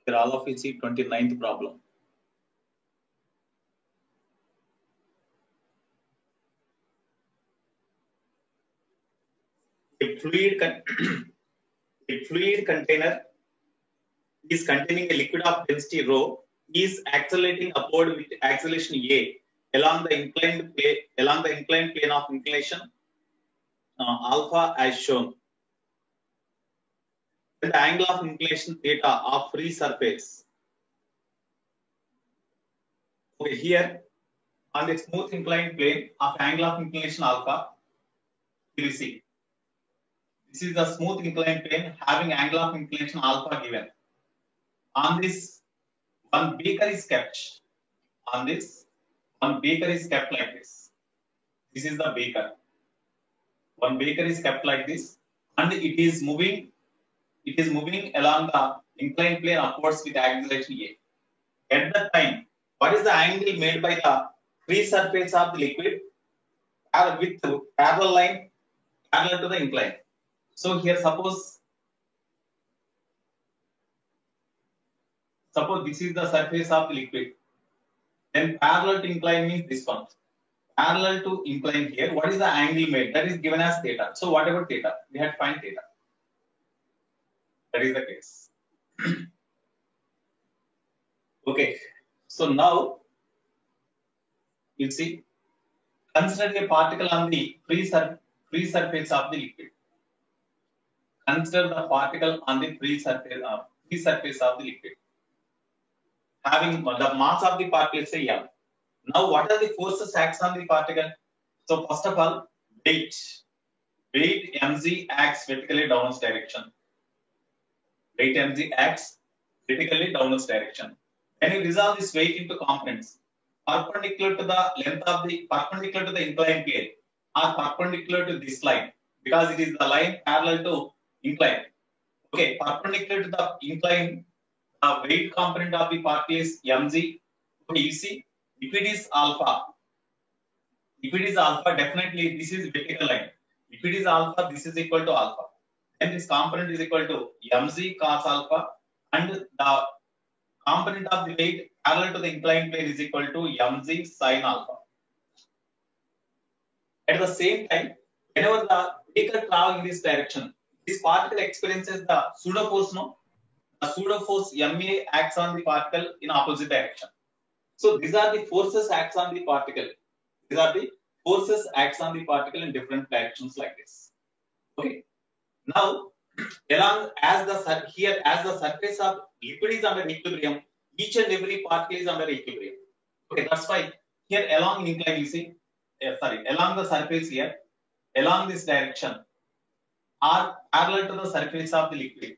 Here all of you see 29th problem. A fluid container is containing a liquid of density rho is accelerating upward with acceleration A along the inclined plane of inclination alpha as shown. And the angle of inclination theta of free surface. Okay, here on the smooth inclined plane of angle of inclination alpha, you see. This is the smooth inclined plane having angle of inclination alpha given. On this, one beaker is kept. On this, one beaker is kept like this. This is the beaker. One beaker is kept like this, and it is moving along the inclined plane upwards with acceleration A. At that time, what is the angle made by the free surface of the liquid with parallel line parallel to the incline? So here suppose this is the surface of the liquid. Then parallel to incline means this one. Parallel to incline here, what is the angle made? That is given as theta. So whatever theta, we have to find theta. That is the case. Okay. So now, you see, consider a particle on the free surface of the liquid. Consider the particle on the free surface of the liquid. Having the mass of the particle, say M. Now, what are the forces acts on the particle? So, first of all, weight mg acts vertically downwards direction. Weight mg acts vertically downwards direction. When you resolve this weight into components, perpendicular to the inclined plane, or perpendicular to this line, because it is the line parallel to incline. Okay, perpendicular to the incline, the weight component of the particle is mg. Okay, you see, if it is alpha, definitely this is vertical line. If it is alpha, this is equal to alpha. Then this component is equal to mg cos alpha, and the component of the weight parallel to the inclined plane is equal to mg sin alpha. At the same time, whenever the beaker travels in this direction, this particle experiences the pseudo force. No, the pseudo force ma acts on the particle in opposite direction. So these are the forces acts on the particle. These are the forces acts on the particle in different directions like this. Okay. Now, as the surface of liquid is under equilibrium, each and every particle is under equilibrium. Okay, that's why here along incline, you see, along the surface here, along this direction, are parallel to the surface of the liquid.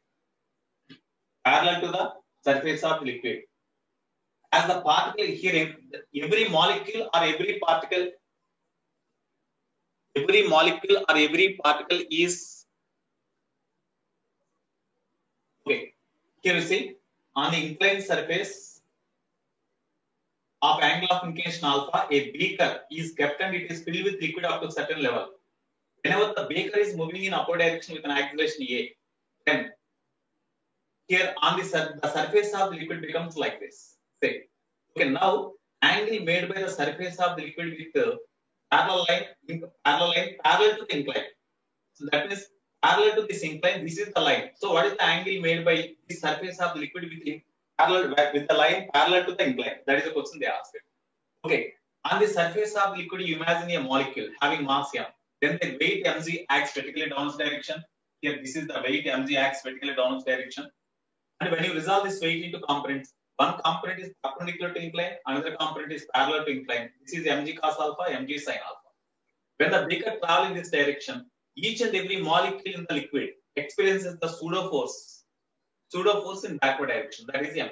Parallel to the surface of the liquid. As the particle here, every molecule or every particle is okay. Here you see on the inclined surface of angle of inclination alpha, a beaker is kept and it is filled with liquid up to a certain level. Whenever the beaker is moving in upward direction with an acceleration A, then here on the surface of the liquid becomes like this. Say, okay, now angle made by the surface of the liquid with parallel to the incline. So that means parallel to this incline, this is the line. So what is the angle made by the surface of the liquid with the line parallel to the incline? That is the question they asked. Okay, on the surface of the liquid, you imagine a molecule having mass m. Then the weight mg acts vertically downwards direction. Here, this is the weight mg acts vertically downwards direction. And when you resolve this weight into components, one component is perpendicular to incline, another component is parallel to incline. This is mg cos alpha, mg sin alpha. When the beaker travels in this direction, each and every molecule in the liquid experiences the pseudo force in backward direction. That is ma.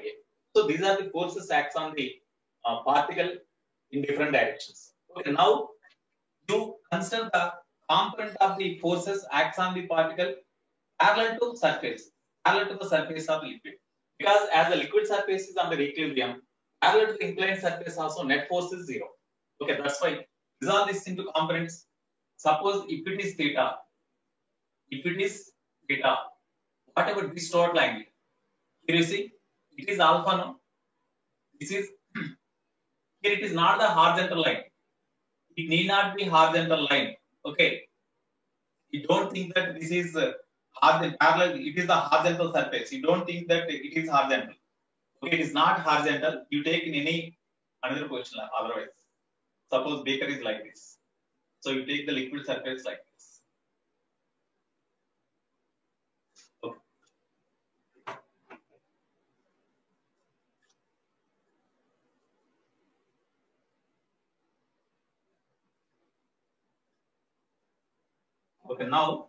So these are the forces acts on the particle in different directions. Okay, now you consider the component of the forces acts on the particle parallel to the surface of the liquid. Because as the liquid surface is under equilibrium, parallel to the inclined surface also net force is 0. Okay, that's why resolve this into components. Suppose if it is theta, what about this total angle? Here you see, It is alpha, no? This is, here it is not the horizontal line. It need not be horizontal line. Okay. You don't think that this is parallel. It is the horizontal surface. You don't think that it is horizontal. Okay, it is not horizontal. You take in any another position otherwise. Suppose beaker is like this. So you take the liquid surface like this. Okay. Okay, now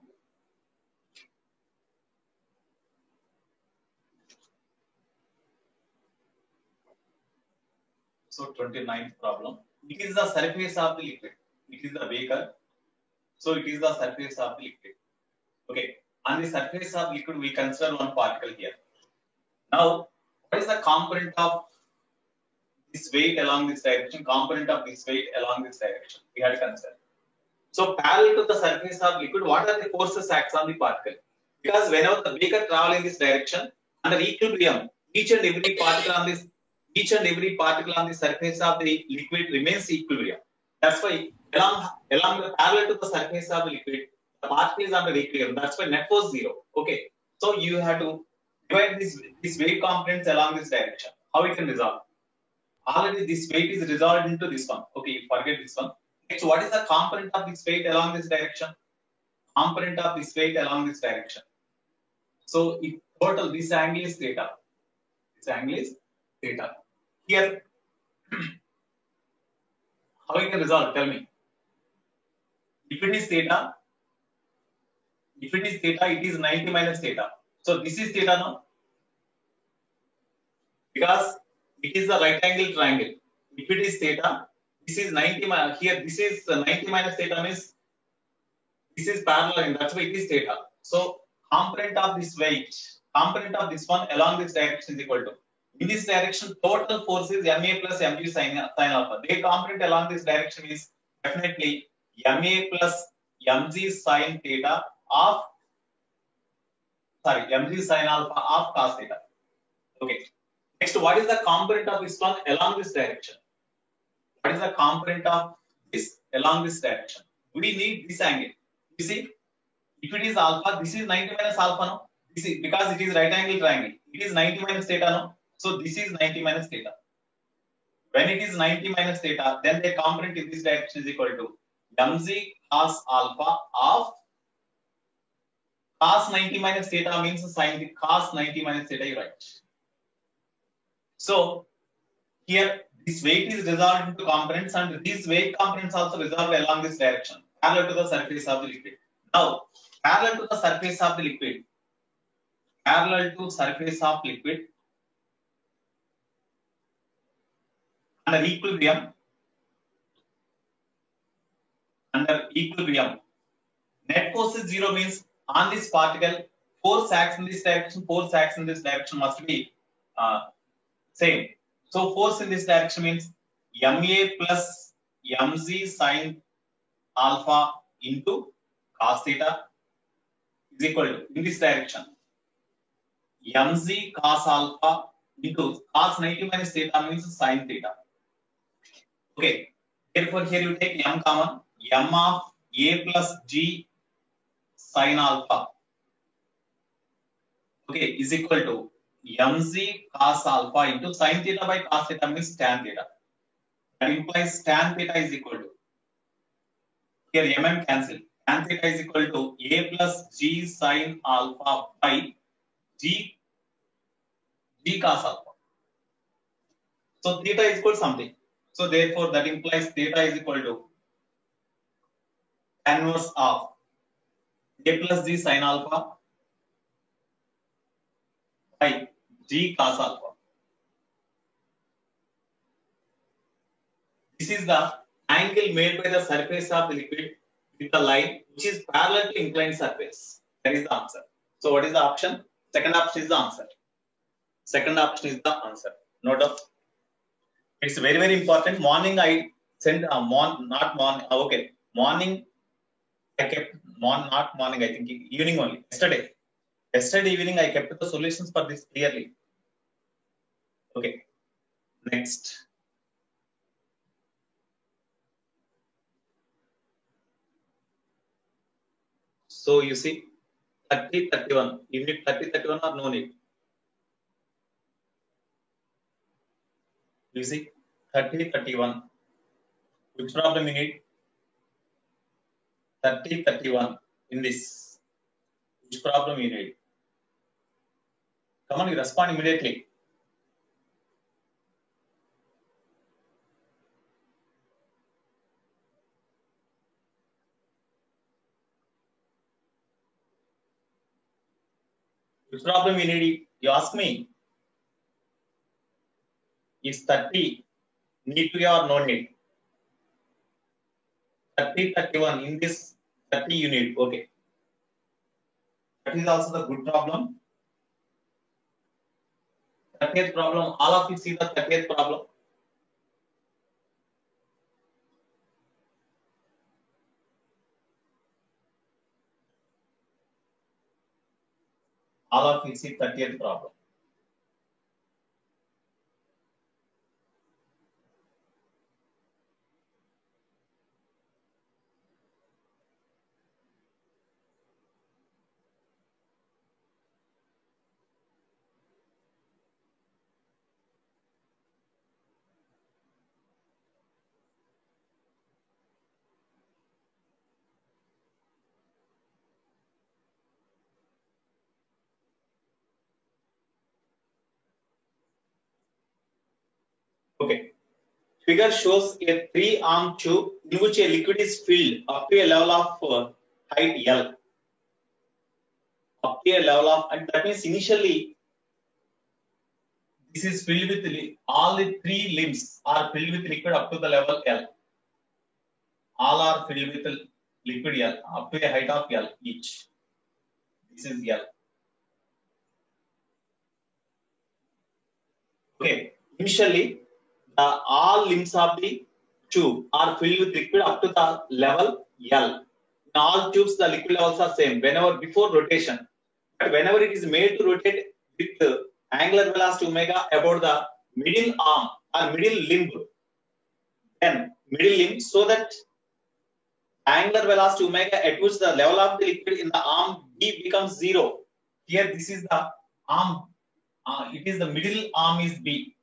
so 29th problem. It is the surface of the liquid. It is the beaker. So it is the surface of the liquid. Okay. On the surface of liquid, we consider one particle here. Now, what is the component of this weight along this direction? Component of this weight along this direction. We had to consider. So parallel to the surface of liquid, what are the forces acts on the particle? Because whenever the beaker travel in this direction, under equilibrium, each and every particle on the surface of the liquid remains equilibrium. That's why along the parallel to the surface of the liquid, the particle is under equilibrium. That's why net force 0. Okay. So you have to divide these weight components along this direction. How we can resolve? Already this weight is resolved into this one. Okay, forget this one. Next, what is the component of this weight along this direction? Component of this weight along this direction. So if total this angle is theta. This angle is theta. Here, how you can resolve? Tell me. If it is theta, it is 90 minus theta. So this is theta now. Because it is the right angle triangle. If it is theta, this is 90 here. This is 90 minus theta means this is parallel, and that's why it is theta. So component of this weight, component of this one along this direction is equal to, in this direction, total force is ma plus mg sin alpha. Their component along this direction is definitely ma plus mg sin theta of, mg sin alpha of cos theta. Okay. Next, what is the component of this one along this direction? What is the component of this along this direction? We need this angle. You see, if it is alpha, this is 90 minus alpha, no? This is because it is right angle triangle. It is 90 minus theta, no? So this is 90 minus theta. When it is 90 minus theta, then the component in this direction is equal to mg cos alpha of cos 90 minus theta means sin cos 90 minus theta, you write. So here this weight is resolved into components, and these weight components also resolve along this direction, parallel to the surface of the liquid. Now, parallel to the surface of the liquid, under equilibrium, net force is 0 means on this particle, force acts in this direction, must be same. So force in this direction means ma plus mg sin alpha into cos theta is equal to, in this direction, mg cos alpha into cos 90 minus theta means sin theta. Okay. Therefore, here you take m common, m of a plus g sin alpha, okay, is equal to mg cos alpha into sin theta by cos theta means tan theta. That implies tan theta is equal to, here mm cancel, tan theta is equal to a plus g sin alpha by g cos alpha. So theta is equal to something. So therefore that implies theta is equal to tan inverse of a plus g sin alpha by g cos alpha. This is the angle made by the surface of the liquid with the line which is parallel to inclined surface. That is the answer. So what is the option? Second option is the answer. Note of. It's very, very important. Morning I sent morning I kept not morning, I think evening only. Yesterday evening I kept the solutions for this clearly. Okay, next. So you see 30, 31. You need 30, 31 or no need? You see 30, 31. Which problem you need? 30, 31 in this. Which problem you need? Come on, you respond immediately. Which problem you need? You ask me. Is 30 need to or no need? 30, 31 in this 30 you need. Okay. That is also the good problem. 30th problem. All of you see the 30th problem. All of you see 30th problem. Okay. Figure shows a 3-arm tube in which a liquid is filled up to a level of height L. Up to a level of, and that means initially this is filled with all the 3 limbs are filled with liquid up to the level L. All are filled with liquid L up to a height of L each. This is L. Okay. Initially, all limbs of the tube are filled with liquid up to the level L. In all tubes, the liquid levels are same whenever before rotation. But whenever it is made to rotate with the angular velocity omega about the middle arm or middle limb, then middle limb, so that angular velocity omega at which the level of the liquid in the arm B becomes 0. Here, this is the arm. It is the middle arm is B.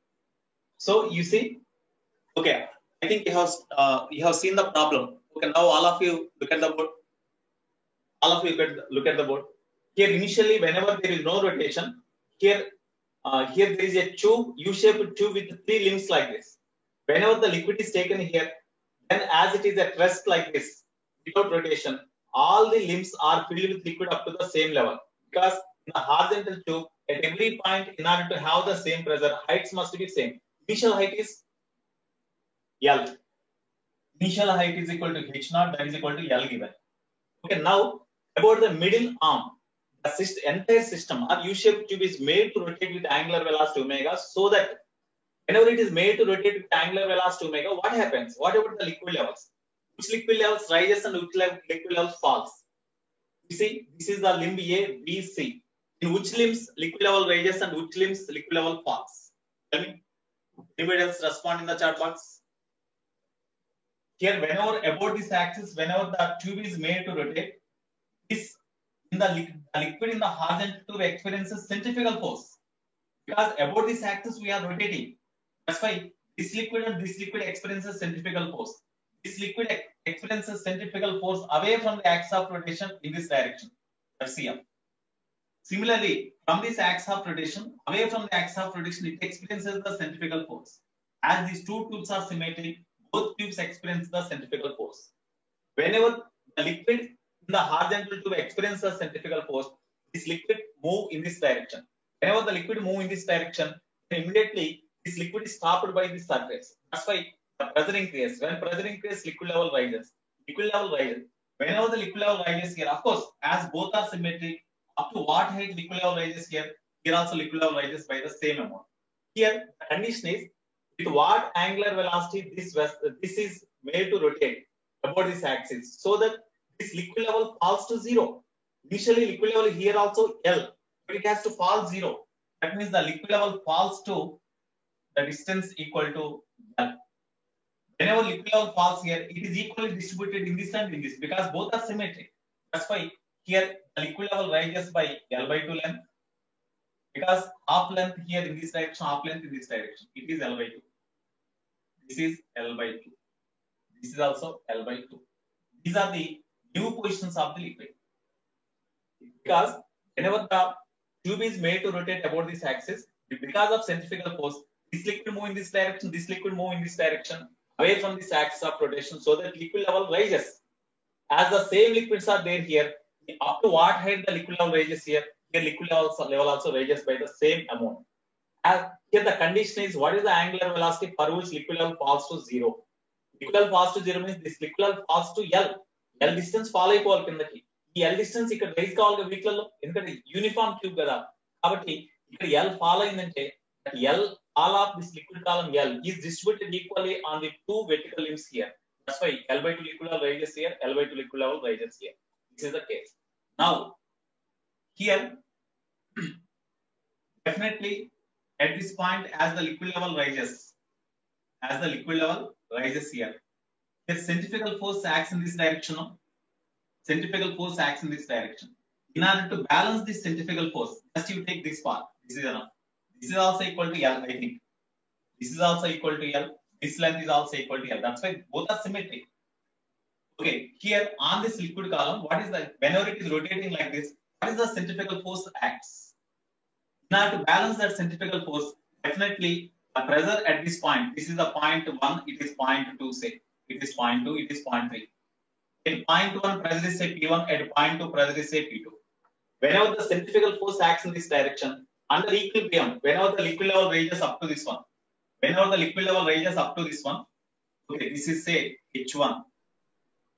So you see, okay. I think you have seen the problem. Okay, now all of you look at the board. All of you look at the board. Here initially, whenever there is no rotation, here there is a tube, U-shaped tube with 3 limbs like this. Whenever the liquid is taken here, then as it is at rest like this, without rotation, all the limbs are filled with liquid up to the same level. Because in the horizontal tube, at every point, in order to have the same pressure, heights must be same. Initial height is L. Initial height is equal to H0, that is equal to L given. Okay, now about the middle arm, the entire system or U-shaped tube is made to rotate with angular velocity omega, so that whenever it is made to rotate with angular velocity omega, what happens? What about the liquid levels? Which liquid levels rises and which liquid levels falls? You see, this is the limb A, B, C. In which limbs liquid level rises and which limbs liquid level falls? Tell me. Anybody else respond in the chat box? Here, whenever about this axis, whenever the tube is made to rotate, this in the liquid in the horizontal tube experiences centrifugal force. Because about this axis we are rotating. That's why this liquid and this liquid experiences centrifugal force. This liquid experiences centrifugal force away from the axis of rotation in this direction. That's CM. Similarly, from this axis of rotation, away from the axis of rotation, it experiences the centrifugal force. As these two tubes are symmetric, both tubes experience the centrifugal force. Whenever the liquid in the horizontal tube experiences the centrifugal force, this liquid move in this direction. Whenever the liquid move in this direction, immediately this liquid is stopped by this surface. That's why the pressure increases. When pressure increases, liquid level rises. Liquid level rises. Whenever the liquid level rises here, of course, as both are symmetric, up to what height liquid level rises here, here also liquid level rises by the same amount. Here, the condition is with what angular velocity this is made to rotate about this axis, so that this liquid level falls to 0. Initially, liquid level here also L, but it has to fall 0. That means the liquid level falls to the distance equal to L. Whenever liquid level falls here, it is equally distributed in this and in this because both are symmetric. That's why here the liquid level rises by L by 2 length because half length here in this direction, half length in this direction. It is L by 2. This is L by 2. This is also L by 2. These are the new positions of the liquid. Because whenever the tube is made to rotate about this axis, because of centrifugal force, this liquid move in this direction, this liquid move in this direction, away from this axis of rotation, so that liquid level rises. As the same liquids are there here, up to what height the liquid level rises here, here liquid level also rises by the same amount. As here the condition is, what is the angular velocity for which liquid level falls to 0? Liquid level falls to 0 means this liquid level falls to L. L distance fall అయిపోవాలి కిందకి. ఈ L distance ఇక్కడ rise కావాలి కదా వీటిలలో, ఎందుకంటే uniform tube కదా, కాబట్టి ఇక్కడ L ఫాల్ అయిందంటే L all of this liquid column L is distributed equally on the two vertical limbs here. That's why L by 2 liquid level rises here, L by 2 liquid level rises here. This is the case. Now here definitely at this point as the liquid level rises here, the centrifugal force acts in this direction. Centrifugal force acts in this direction. In order to balance this centrifugal force, just you take this part. This is enough. This is also equal to L, I think. This is also equal to L. This length is also equal to L. That's why both are symmetric. Okay, here on this liquid column, what is the, whenever it is rotating like this, what is the centrifugal force acts? In order to balance that centrifugal force, definitely the pressure at this point, this is the point 1, it is point 2, say. It is point 2, it is point 3. At point 1, pressure is say P1, at point 2, pressure is say P2. Whenever the centrifugal force acts in this direction, under equilibrium, whenever the liquid level raises up to this one, okay, this is say H1.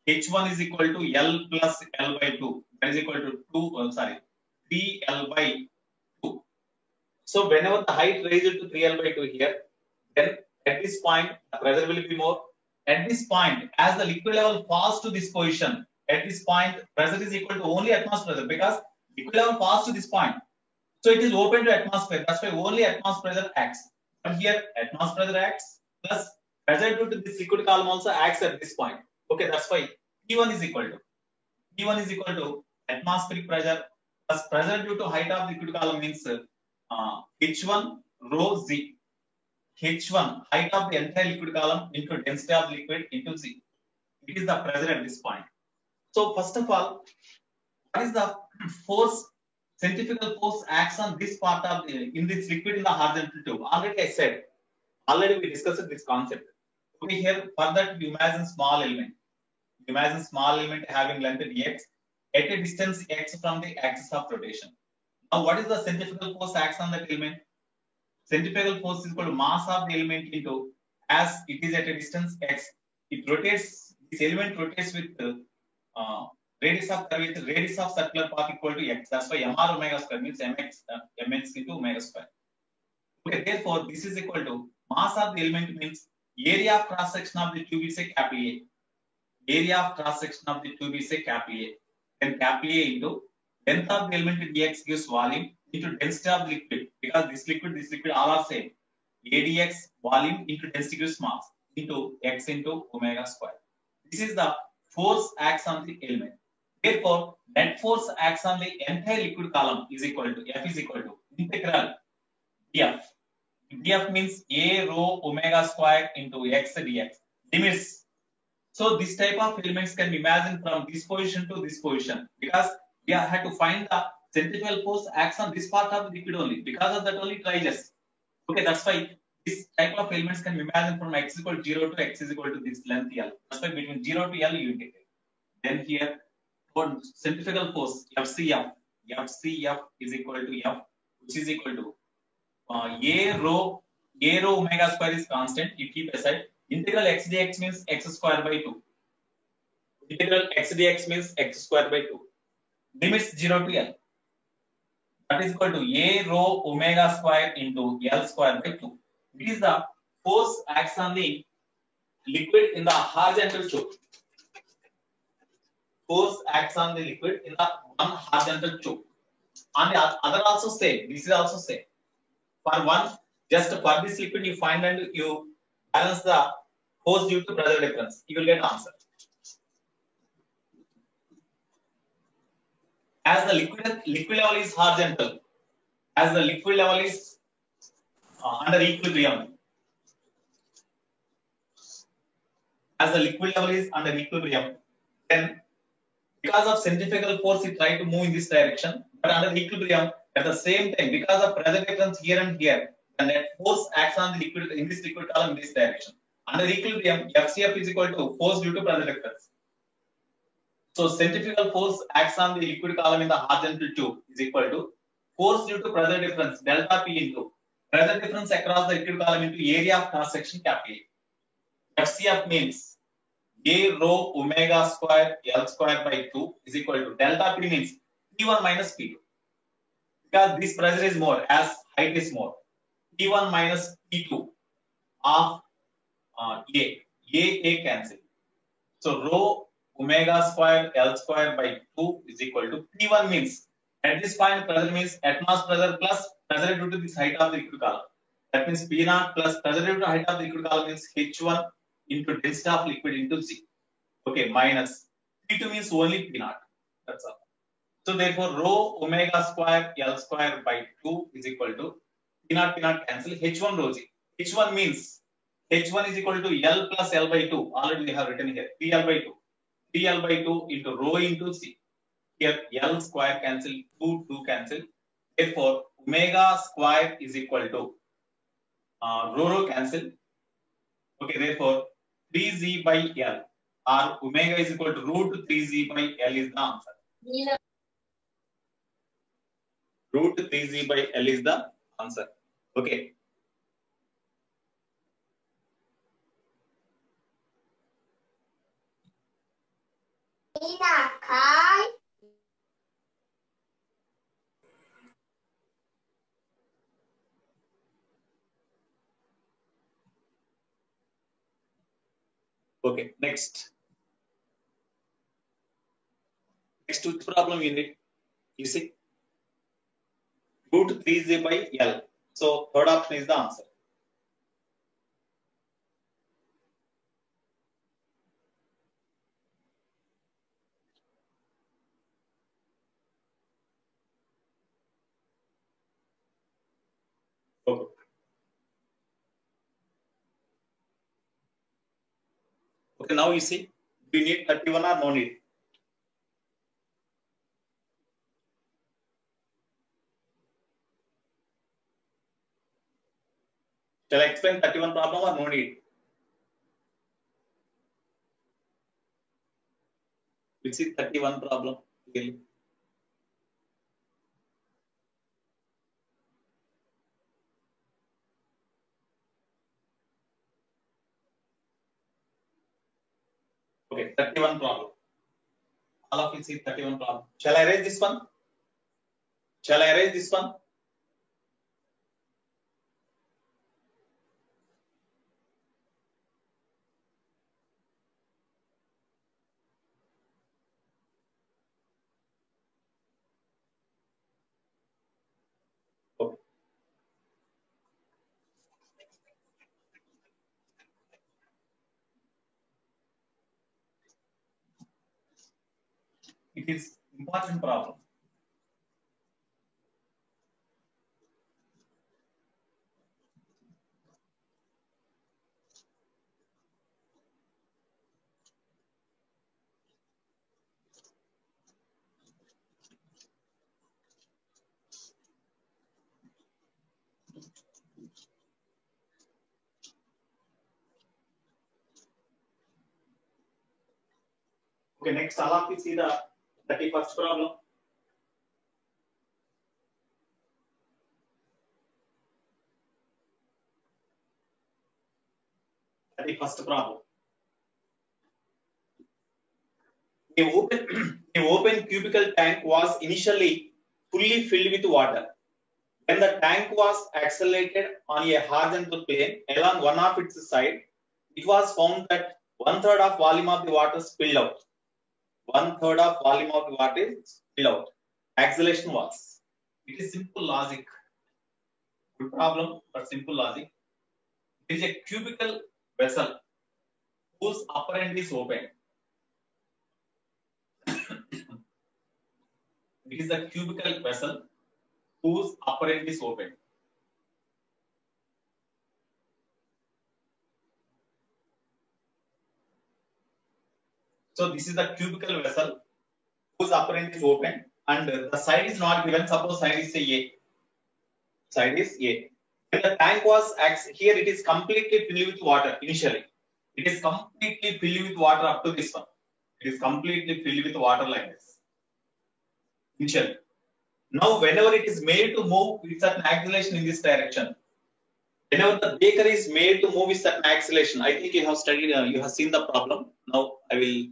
H1 is equal to L plus L by 2. That is equal to 3L by 2. So whenever the height raises to 3L by 2 here, then at this point, the pressure will be more. At this point, as the liquid level falls to this position, at this point, pressure is equal to only atmosphere pressure because liquid level falls to this point. So it is open to atmosphere. That's why only atmosphere pressure acts. But here, atmosphere pressure acts plus pressure due to this liquid column also acts at this point. Okay, that's why P1 is equal to atmospheric pressure plus pressure due to height of liquid column means H1 rho Z. H1, height of the entire liquid column into density of liquid into Z. It is the pressure at this point. So first of all, what is the force? Centrifugal force acts on this part of in this liquid in the horizontal tube. Already we discussed this concept. Okay, here for that you imagine small element. Having length dx at a distance x from the axis of rotation. Now what is the centrifugal force acts on that element? Centrifugal force is equal to mass of the element into, as it is at a distance x, it rotates, this element rotates with radius of circular path equal to x. That's why mr omega square means mx into omega square. Okay, therefore this is equal to mass of the element means area of cross section of the tube is a capital A. Area of cross section of the tube is a capital A. Then capital A into length of the element dx gives volume into density of the liquid, because this liquid all are same. AdX volume into density gives mass into x into omega square. This is the force acts on the element. Therefore, net force acts on the entire liquid column is equal to F is equal to integral dF. dF means A rho omega square into x dx. Limits. So this type of elements can be imagined from this position to this position, because we have to find the centrifugal force acts on this part of the liquid only. Because of that only it rises. Okay, that's why this type of elements can be imagined from x is equal to 0 to x is equal to this length L. That's why between 0 to L you integrate. Then here for centrifugal force FCF is equal to F, which is equal to A rho omega square is constant. You keep aside. Integral x dx means x square by 2. Integral x dx means x square by 2. Limits 0 to L. That is equal to A rho omega square into L square by 2. It is the force acts on the liquid in the horizontal tube. Force acts on the liquid in the one horizontal tube. On the other also same. This is also same. For one Just for this liquid you find and you balance the force due to pressure difference. You will get answer. As the liquid level is horizontal, as the liquid level is under equilibrium, as the liquid level is under equilibrium, then because of centrifugal force it try to move in this direction, but under equilibrium at the same time because of pressure difference here and here, the net force acts on the liquid in this liquid column in this direction. Under equilibrium, FCF is equal to force due to pressure difference. So centrifugal force acts on the liquid column in the horizontal tube is equal to force due to pressure difference delta P into pressure difference across the liquid column into area of cross section capital A. FCF means A rho omega square L square by 2 is equal to delta P means P1 minus P2. Because this pressure is more as height is more. P1 minus P2 of A cancel. So rho omega square L square by 2 is equal to P1 means at this point pressure means atmospheric pressure plus pressure due to this height of the liquid column. That means P0 plus pressure due to height of the liquid column means H1 into density of liquid into Z. Okay, minus P2 means only P0. That's all. So therefore rho omega square L square by 2 is equal to P0 cancel H1 rho Z. H1 means H1 is equal to L plus L by 2. Already we have written here 3L by 2. 3L by 2 into rho into C. Here L square cancel, 2 cancel. Therefore omega square is equal to rho cancel. Okay, therefore 3Z by L or omega is equal to root 3Z by L is the answer. Root 3Z by L is the answer. Okay. Okay, next. Next which problem you need? You see? Root 3Z by L. So third option is the answer. Okay. Okay, now you see, do you need 31 or no need? Shall I explain 31 problem or no need? You see 31 problem clearly. Okay, 31 problem. All of you see 31 problem. Shall I erase this one? Shall I erase this one? Okay. It is important problem. Okay, next all of you see the 31st problem. First problem. A open cubical tank was initially fully filled with water. When the tank was accelerated on a horizontal plane along one of its sides, it was found that 1/3 of volume of the water spilled out. 1/3 of volume of the water is spilled out. Acceleration was. It is simple logic. Good problem, but simple logic. There is a cubical vessel whose upper end is open. It is a cubical vessel whose upper end is open. So this is the cubical vessel whose upper end is open and the side is not given. Suppose side is A. Side is A. When the tank was here, it is completely filled with water initially. It is completely filled with water up to this one. It is completely filled with water like this. Initially. Now, whenever it is made to move with certain acceleration in this direction, whenever the beaker is made to move with certain acceleration, I think you have studied, you have seen the problem. Now, I will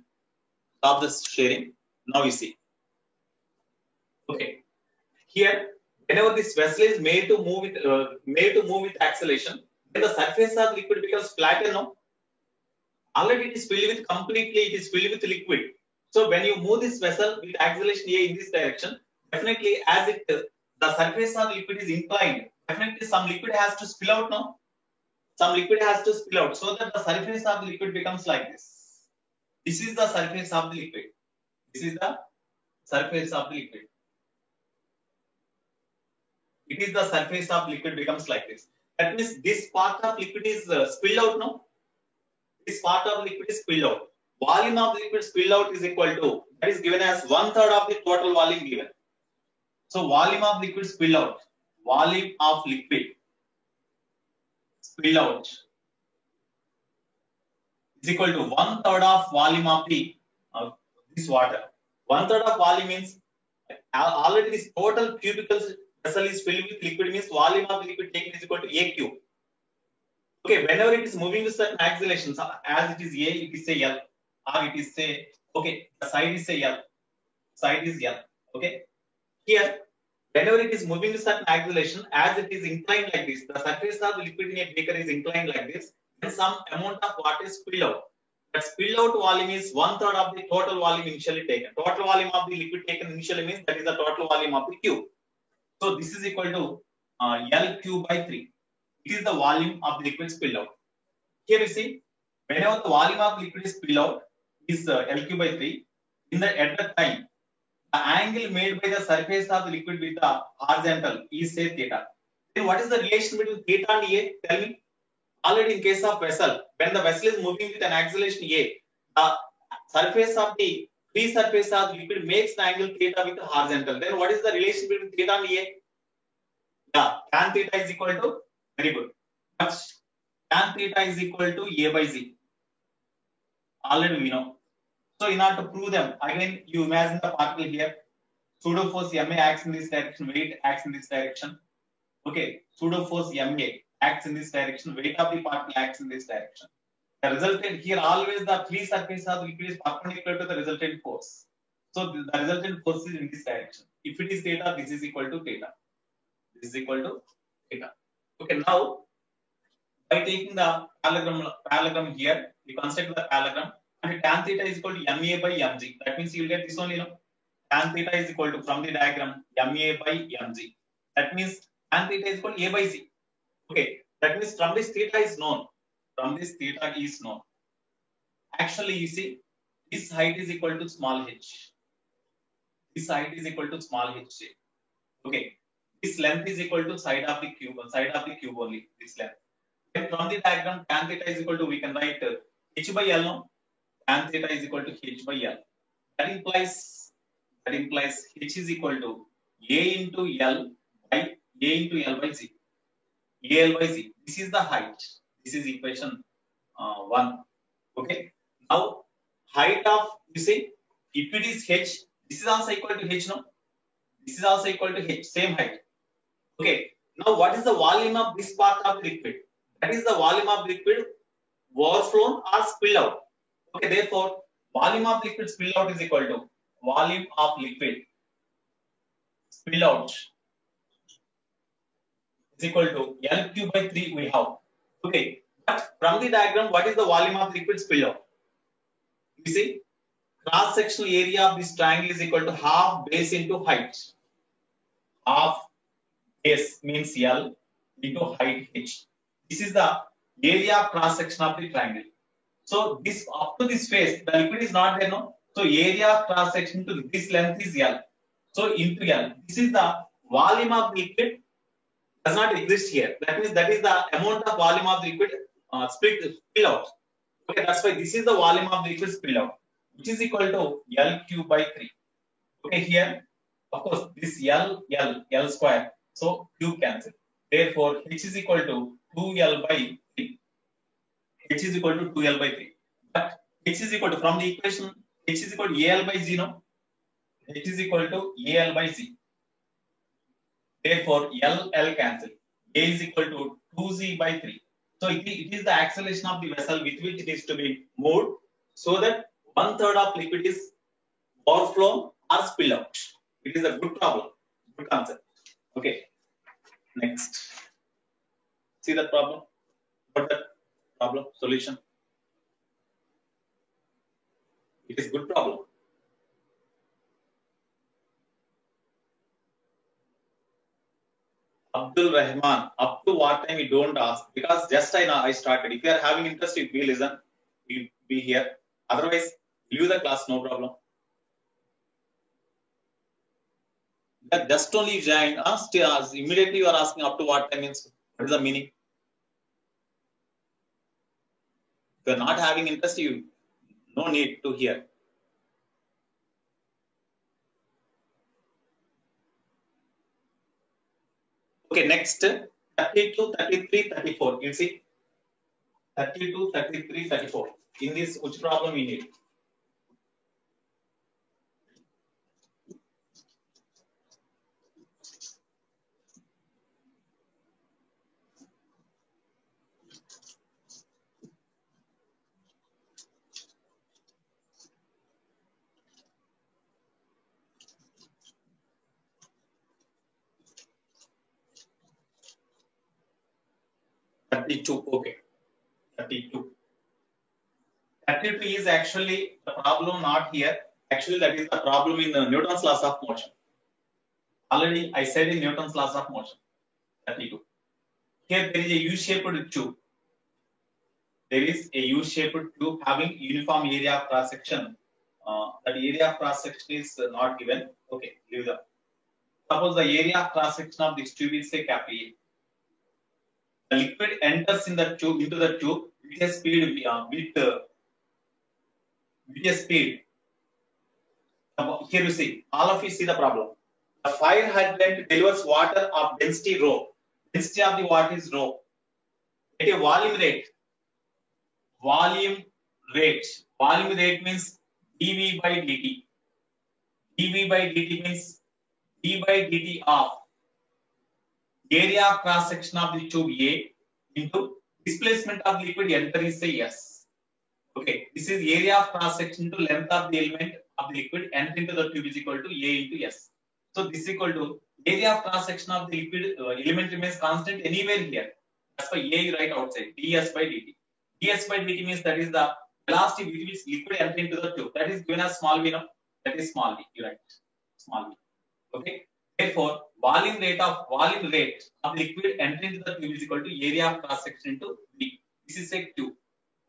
stop this sharing. Now you see. Okay. Here, whenever this vessel is made to move with acceleration, then the surface of liquid becomes flatter. No, already it is filled with completely. It is filled with liquid. So when you move this vessel with acceleration A in this direction, definitely as the surface of liquid is inclined, definitely some liquid has to spill out now. Some liquid has to spill out so that the surface of the liquid becomes like this. This is the surface of the liquid. This is the surface of the liquid. It is the surface of liquid becomes like this. That means this part of liquid is spilled out now. This part of liquid is spilled out. Volume of liquid spilled out is equal to, that is given as 1/3 of the total volume given. So volume of liquid spilled out. Volume of liquid spilled out is equal to 1/3 of volume of the this water. 1/3 of volume means already this total cubical vessel is filled with liquid, means volume of liquid taken is equal to A cube. Okay, whenever it is moving with certain accelerations, as it is A, it is say L, or it is say, okay, the side is say L, side is L. Okay, here, whenever it is moving with certain acceleration, as it is inclined like this, the surface of the liquid in a beaker is inclined like this, then some amount of water is spilled out. That spilled out volume is 1/3 of the total volume initially taken. Total volume of the liquid taken initially means that is the total volume of the cube. So this is equal to L cube by 3. It is the volume of the liquid spilled out. Here you see, whenever the volume of liquid is spilled out is L cube by 3. At that time, the angle made by the surface of the liquid with the horizontal is say theta. Then what is the relation between theta and A? Tell me. Already in case of vessel, when the vessel is moving with an acceleration A, the surface of the free surface of the liquid makes the angle theta with the horizontal. Then what is the relation between theta and A? Yeah, tan theta is equal to, very good. Tan theta is equal to A by Z. Already we know. So in order to prove them, again you imagine the particle here. Pseudo force MA acts in this direction, weight acts in this direction. Okay, pseudo force MA acts in this direction, weight of the particle acts in this direction. The resultant here, always the free surface of the liquid is perpendicular to the resultant force. So the resultant force is in this direction. If it is theta, this is equal to theta. This is equal to theta. Okay, now by taking the parallelogram here, we construct the parallelogram, and tan theta is equal to MA by MG. That means you will get this only, tan theta is equal to, from the diagram, MA by MG. That means tan theta is equal to A by Z. Okay, that means from this theta is known. From this theta is known. Actually, you see, this height is equal to small h. This height is equal to small h. Okay, this length is equal to side of the cube only. This length. And from the diagram, tan theta is equal to, we can write h by L. No? Tan theta is equal to h by L. That implies h is equal to A into L by Z. AL by Z. This is the height. This is equation 1. Okay. Now height of, you see, if it is h, this is also equal to h. No, this is also equal to h. Same height. Okay. Now what is the volume of this part of liquid? That is the volume of liquid overflown or spilled out. Okay. Therefore, volume of liquid spilled out is equal to volume of liquid spilled out is equal to L cube by 3 we have. Okay. But from the diagram, what is the volume of liquid spilled out? You see, cross-sectional area of this triangle is equal to half base into height. Half base means L into height h. This is the area of cross section of the triangle. So this up to this face, the liquid is not there, no. So area of cross section to this length is L. So into L. This is the volume of the liquid does not exist here. That means that is the amount of volume of the liquid spill out. Okay, that's why this is the volume of the liquid spill out, which is equal to L cube by 3. Okay, here, of course, this L square. So cube cancel. Therefore, H is equal to 2L by 3. H is equal to 2L by 3. But H is equal to, from the equation, H is equal to AL by Z, no? H is equal to AL by Z. Therefore, L cancel. A is equal to 2Z by 3. So it is the acceleration of the vessel with which it is to be moved, so that 1/3 of liquid is overflow or spill out. It is a good problem, good concept. Okay, next. See that problem? What that problem solution? It is good problem. Abdul Rahman, up to what time you don't ask, because just I started. If you are having interest, you will listen, you be here. Otherwise, leave the class, no problem. That just only join us, immediately you are asking up to what time means. What is the meaning? If you are not having interest, you no need to hear. Okay, next 32, 33, 34. You see 32, 33, 34. In this, which problem you need? Okay, 32. 32 is actually the problem not here. Actually, that is the problem in Newton's laws of motion. Already I said in Newton's laws of motion. 32. Here there is a U-shaped tube. There is a U-shaped tube having uniform area of cross section. That area of cross section is not given. Okay, leave that. Suppose the area of cross section of this tube is say capital A. The liquid enters in the tube into the tube with a speed with a speed. Here you see, all of you see the problem. The fire hydrant delivers water of density rho. Density of the water is rho. At a volume rate. Volume rate means dV by dt. dV by dt means d by dt of area of cross section of the tube A into displacement of liquid enter is say S. Okay, this is area of cross section to length of the element of the liquid enter into the tube is equal to A into S. So this is equal to area of cross section of the liquid element remains constant anywhere here. That's why A you write outside ds by dt. ds by dt means that is the velocity with which liquid enter into the tube. That is given as small v. No? That is small v. You write small v. Okay. Therefore, volume rate of liquid entering into the tube is equal to area of cross section into V. This is a tube.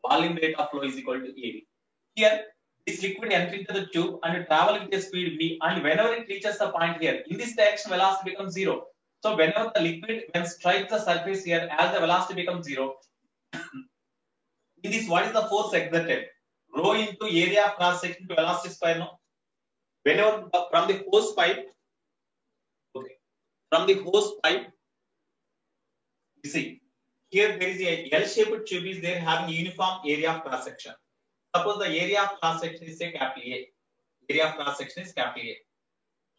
Volume rate of flow is equal to AV. Here, this liquid entering into the tube and travel with a speed V, and whenever it reaches the point here, in this direction velocity becomes 0. So whenever the liquid strikes the surface here, as the velocity becomes 0, in this what is the force exerted? Rho into area of cross section to velocity square. No. Whenever from the hose pipe. From the hose pipe, you see, here there is a L-shaped tube is there having uniform area of cross section. Suppose the area of cross section is say capital A. Area of cross section is capital A.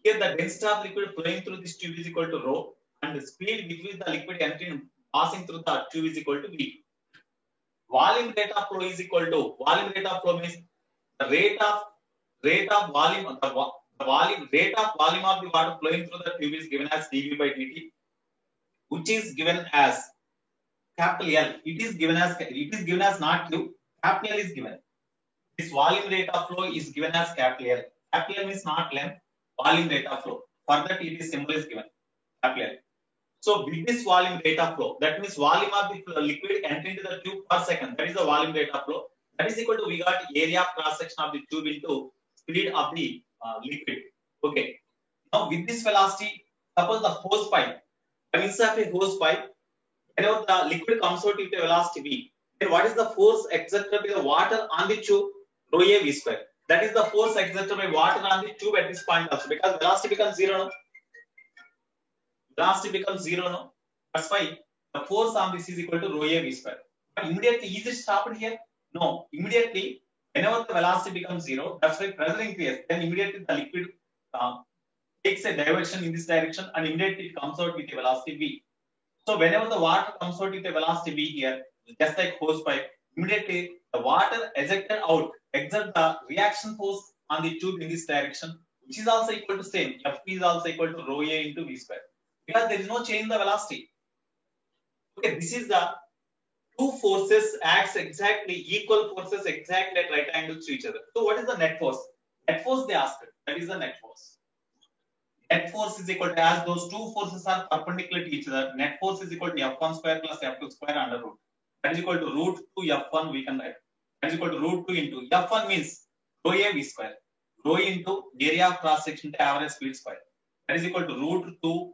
Here the density of liquid flowing through this tube is equal to rho, and the speed with which the liquid entering passing through the tube is equal to V. Volume rate of flow is equal to, volume rate of flow means the rate of volume, rate of volume of the water flowing through the tube is given as dV by dt, which is given as capital L. It is given as not Q. Capital L is given. This volume rate of flow is given as capital L. Capital L means not length. Volume rate of flow. For that, it is symbol is given. Capital L. So with this volume rate of flow, that means volume of the liquid entering into the tube per second. That is the volume rate of flow. That is equal to, we got area of cross section of the tube into speed of the liquid. Okay. Now with this velocity, suppose the hose pipe, by means of a hose pipe, whenever the liquid comes out with a velocity v, then what is the force exerted by the water on the tube? Rho a v square. That is the force exerted by water on the tube at this point also, because velocity becomes zero now. Velocity becomes zero now. That's why the force on this is equal to rho a v square. But immediately, is it stopped here? No. Immediately, whenever the velocity becomes zero, that's why pressure increases. Then immediately the liquid takes a diversion in this direction, and immediately it comes out with a velocity v. So whenever the water comes out with a velocity v here, just like hose pipe, immediately the water ejected out exert the reaction force on the tube in this direction, which is also equal to same. Fp is also equal to rho a into v square, because there is no change in the velocity. Okay, this is the two forces acts exactly, equal forces exactly at right angles to each other. So what is the net force? Net force they asked. That is the net force. Net force is equal to, as those two forces are perpendicular to each other, net force is equal to F1 square plus F2 square under root. That is equal to root 2 F1 we can write. That is equal to root 2 into F1 means rho a v square. Rho into area of cross section to average speed square. That is equal to root 2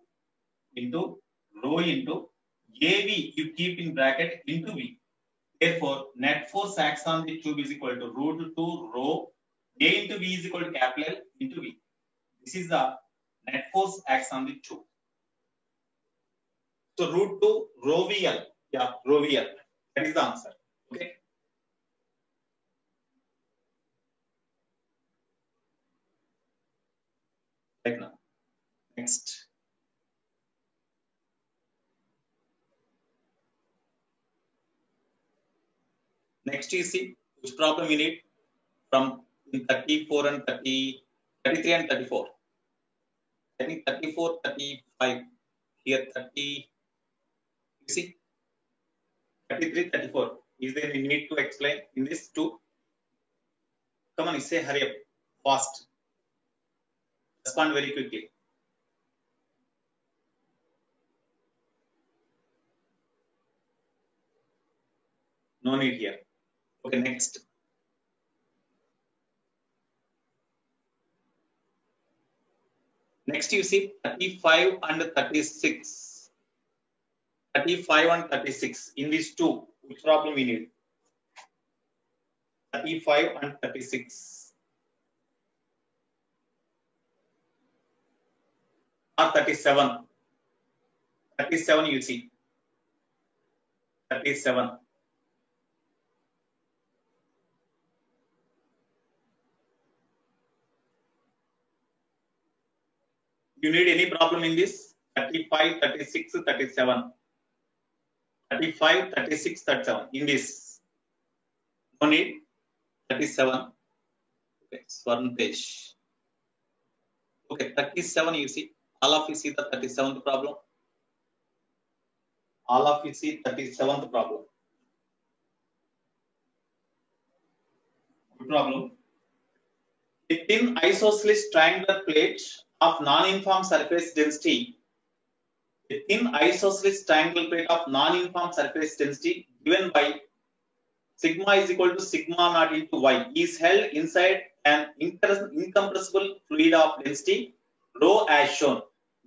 into rho into AV, you keep in bracket, into V. Therefore, net force acts on the tube is equal to root 2 rho A into V is equal to capital L into V. This is the net force acts on the tube. So root 2 rho VL. Yeah, rho VL. That is the answer. Okay. Right now. Next. Next you see which problem we need from 34 and 30, 33 and 34. I think 34, 35. Here 30. You see 33, 34. Is there any need to explain in this too? Come on, say hurry up, fast. Respond very quickly. No need here. Okay, next. Next, you see 35 and 36. 35 and 36. In these two, which problem we need? 35 and 36. Or 37. 37 you see. 37. You need any problem in this? 35, 36, 37. 35, 36, 37. In this. No need. 37. Okay, Swarntesh. Okay, 37 you see. All of you see the 37th problem. All of you see 37th problem. Good problem. A thin isosceles triangular plate of non-uniform surface density. A thin isosceles triangular plate of non-uniform surface density given by sigma is equal to sigma naught into y is held inside an incompressible fluid of density rho as shown.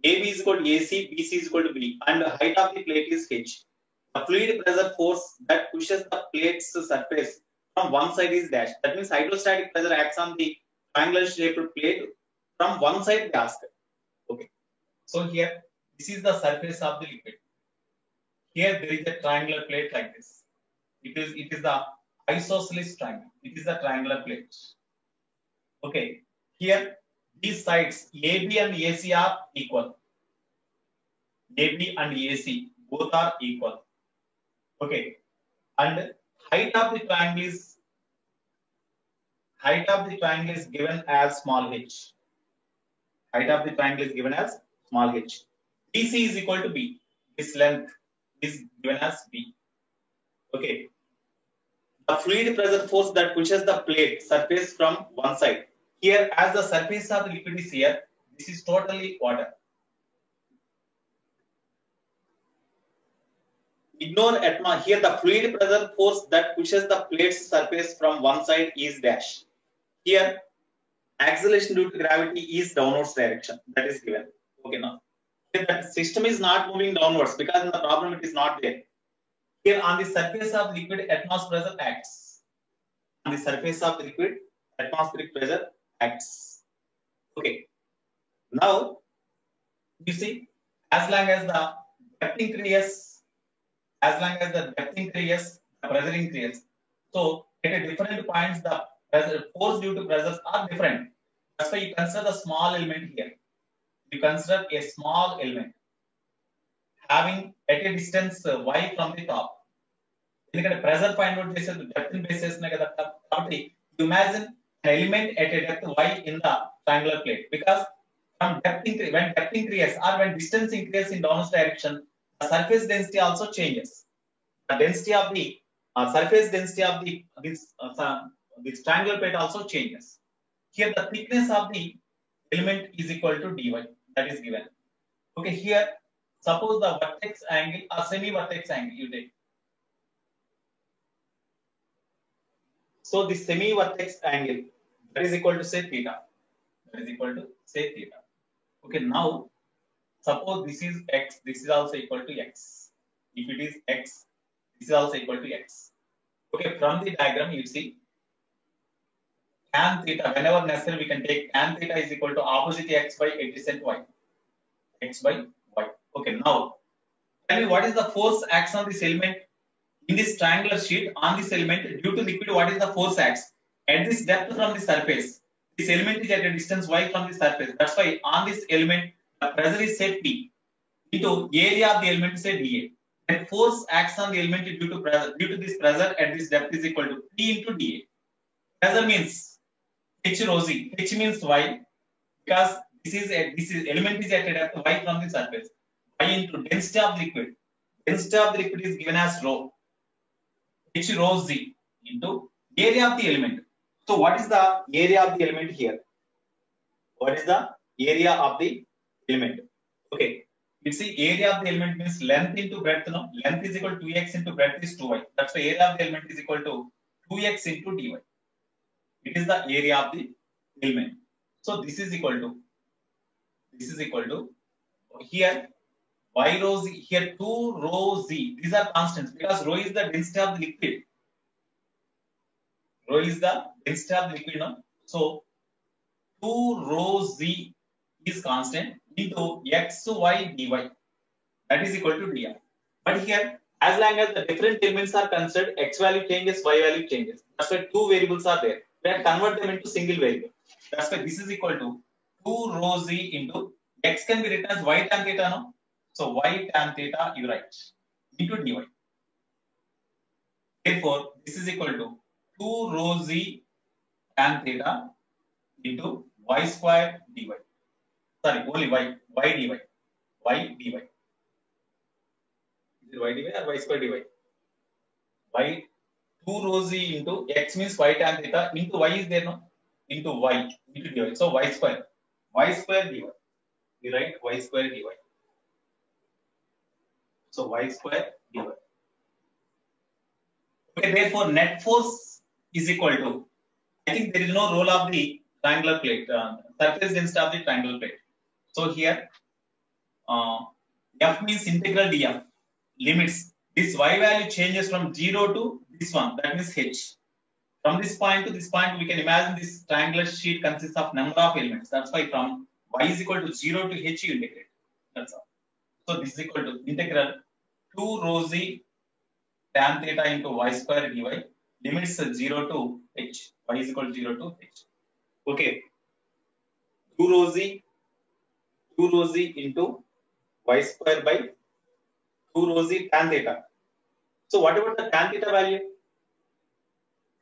AB is equal to AC, BC is equal to B, and the height of the plate is h. The fluid pressure force that pushes the plate's surface from one side is dash. That means hydrostatic pressure acts on the triangular shaped plate from one side dash. Okay. So here, this is the surface of the liquid. Here there is a triangular plate like this. It is the isosceles triangle. It is the triangular plate. Okay. Here these sides AB and AC are equal. AB and AC both are equal. Okay. And height of the triangle is given as small h. Height of the triangle is given as small h. BC is equal to B. This length is given as B. Okay. The fluid pressure force that pushes the plate surface from one side. Here, as the surface of the liquid is here, this is totally water. Ignore here the fluid pressure force that pushes the plate's surface from one side is dash. Here acceleration due to gravity is downwards direction, that is given. Okay, now here that system is not moving downwards because in the problem it is not there. Here on the surface of liquid, atmospheric pressure acts. On the surface of liquid, atmospheric pressure acts. Okay. Now you see, as long as the depth increases, the pressure increases. So at different points, the pressure, force due to pressures are different. That's why you consider the small element here. You consider a small element having at a distance y from the top. ఎందుకంటే pressure find out చేసేది depth ని base చేస్తున్నాయి కదా కాబట్టి you imagine an element at a depth y in the triangular plate, because from when depth increases or when distance increases in downward direction, the surface density also changes. The density of the surface density of this triangular plate also changes. Here the thickness of the element is equal to dy, that is given. Okay, here suppose the vertex angle or semi vertex angle you take. So the semi vertex angle, that is equal to say theta. That is equal to say theta. Okay, now suppose this is x, this is also equal to x. If it is x, this is also equal to x. Okay, from the diagram you see tan theta, whenever necessary we can take tan theta is equal to opposite x by adjacent y. X by y. Okay, now tell me what is the force acts on this element in this triangular sheet on this element due to liquid. What is the force acts at this depth from the surface? This element is at a distance y from the surface. That's why on this element the pressure is set P into area of the element is set dA. And force acts on the element due to pressure, due to this pressure at this depth is equal to P into dA. Pressure means H rho z. H means y because this element is at a depth y from the surface. Y into density of the liquid. Density of the liquid is given as rho. H rho z into area of the element. So what is the area of the element here? What is the area of the element? Okay, you see area of the element means length into breadth. No, length is equal to 2x into breadth is 2y. That's why area of the element is equal to 2x into dy. It is the area of the element. So this is equal to here y rho z, here 2 rho z. These are constants because rho is the density of the liquid. Rho is the density of the liquid. No? So 2 rho z is constant into x y dy. That is equal to dr. But here, as long as the different elements are considered, x value changes, y value changes. That's why two variables are there. We have convert them into single variable. That's why this is equal to 2 rho z into x can be written as y tan theta. No? So y tan theta you write into dy. Therefore, this is equal to 2 rho z tan theta into y square dy. Sorry, only y dy. Y dy. Is it y dy or y square dy? Y 2 rho z into x means y tan theta into y is there, no? Into y into dy. So y square dy. You write y square dy. So y square dy. Okay, therefore net force is equal to, I think there is no role of the triangular plate, surface density of the triangular plate. So here f means integral df, limits. This y value changes from 0 to this one, that means h. From this point to this point, we can imagine this triangular sheet consists of number of elements. That's why from y is equal to 0 to h you integrate. That's all. So this is equal to integral 2 rho z tan theta into y square dy, limits 0 to h. Y is equal to 0 to h. Okay. 2 rho z into y square by 2 rho z tan theta. So what about the tan theta value?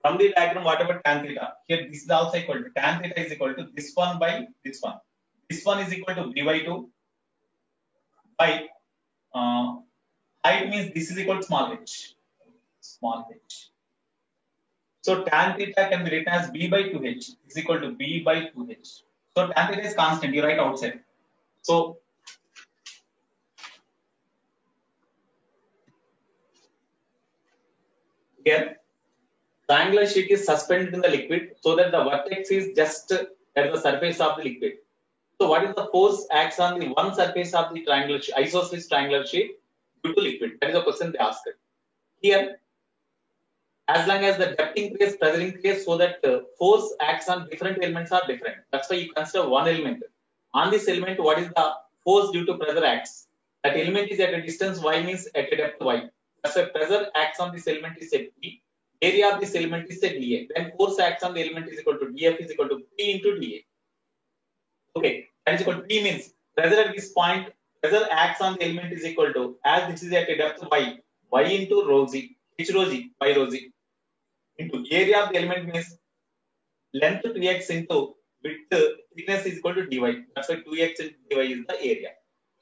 From the diagram, what about tan theta? Here this is also equal to tan theta is equal to this one by this one. This one is equal to b by 2 by height means this is equal to small h. Small h. So tan theta can be written as b by 2h is equal to b by 2h. So tan theta is constant. You write outside. So Here, triangular sheet is suspended in the liquid so that the vertex is just at the surface of the liquid. So what is the force acts on the one surface of the triangular sheet, isosceles triangular sheet due to liquid? That is the question they asked. Here, as long as the depth increase, pressure increase, so that force acts on different elements are different. That's why you consider one element. On this element, what is the force due to pressure acts? That element is at a distance y, means at a depth y. That's why pressure acts on this element is at P. Area of this element is at dA. Then force acts on the element is equal to dF is equal to P into dA. Okay, that is equal to P means pressure at this point, pressure acts on the element is equal to, as this is at a depth y into rho z, h rho z, y rho z, into area of the element means length 2x into width thickness is equal to dy. That's why 2x into dy is the area.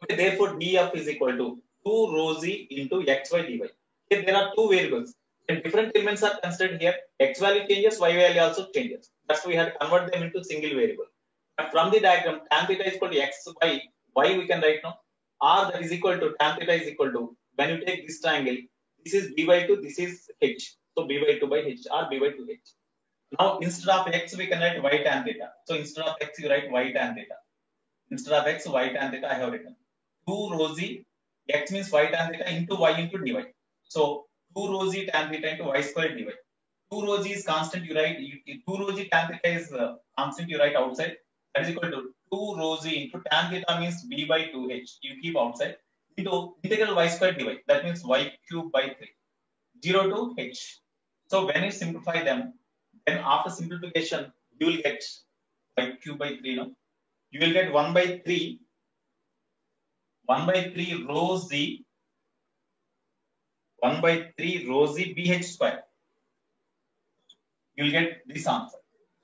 Okay, therefore dF is equal to 2 rho z into xy dy. Okay, there are two variables. And different elements are considered here. X value changes, y value also changes. That's why we have to convert them into single variable. And from the diagram, tan theta is equal to x by y we can write now. R that is equal to tan theta is equal to, when you take this triangle, this is b by 2, this is h. So b by 2 by h or b by 2h. Now instead of x we can write y tan theta. So instead of x you write y tan theta. Instead of x, y tan theta I have written. 2 rho z, x means y tan theta into y into dy. So 2 rho z tan theta into y square dy. 2 rho z is constant, you write, 2 rho z tan theta is constant, you write outside. That is equal to 2 rho z into tan theta means b by 2h, you keep outside, into integral y square dy. That means y cube by 3. 0 to h. So when you simplify them, then after simplification, you will get y cube by 3. No? You will get 1 by 3 rho z, 1 by 3 rho z bh square. You will get this answer.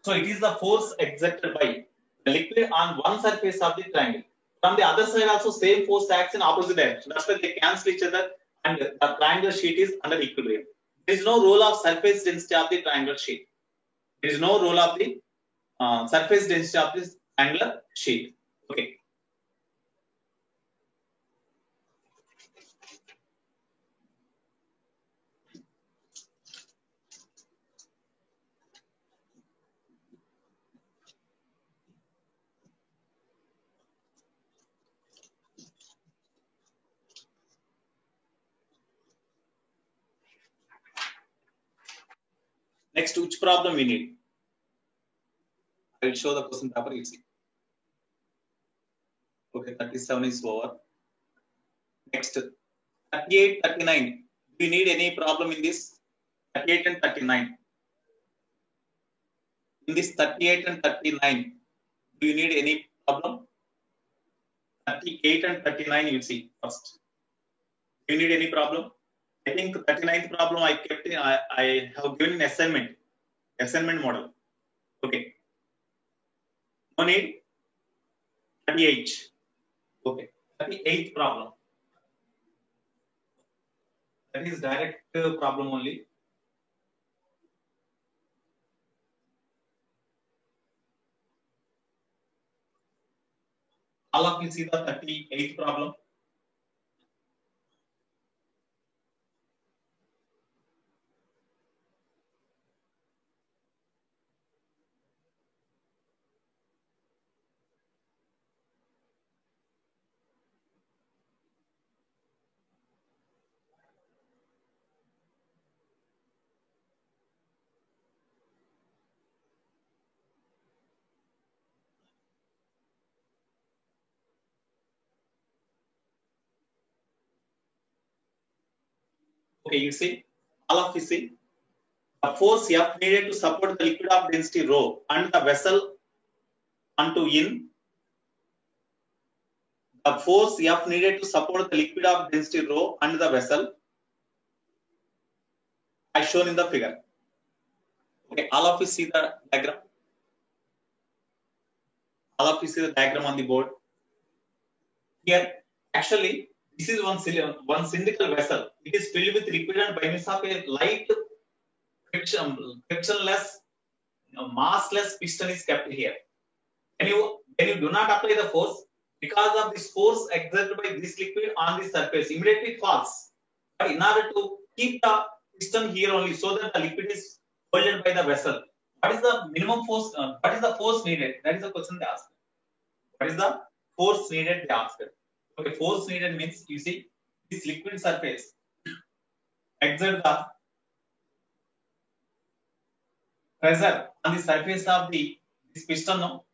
So it is the force exerted by the liquid on one surface of the triangle. From the other side also same force acts in opposite direction. That's why they cancel each other and the triangular sheet is under equilibrium. There is no role of surface density of the triangular sheet. There is no role of the surface density of this triangular sheet. Okay. Next, which problem we need? I will show the question paper, you see. Okay, 37 is over. Next, 38, 39. Do you need any problem in this? 38 and 39. In this 38 and 39, do you need any problem? 38 and 39, you see first. Do you need any problem? I think 39th problem I kept in, I have given an assignment model. Okay. No need. 38. Okay. 38th problem. That is direct problem only. All of you see the 38th problem. Okay, you see, all of you see, the force F needed to support the liquid of density rho and the vessel onto in. The force F needed to support the liquid of density rho and the vessel as shown in the figure. Okay, all of you see the diagram. All of you see the diagram on the board. Here, actually, this is one cylindrical vessel. It is filled with liquid and by means of a light frictionless, massless piston is kept here. When you do not apply the force, because of this force exerted by this liquid on the surface, immediately it falls. But in order to keep the piston here only, so that the liquid is holded by the vessel. What is the minimum force? What is the force needed? That is the question they asked. What is the force needed? They asked. Okay, force needed means, you see, this liquid surface exert the pressure on the surface of this piston. No,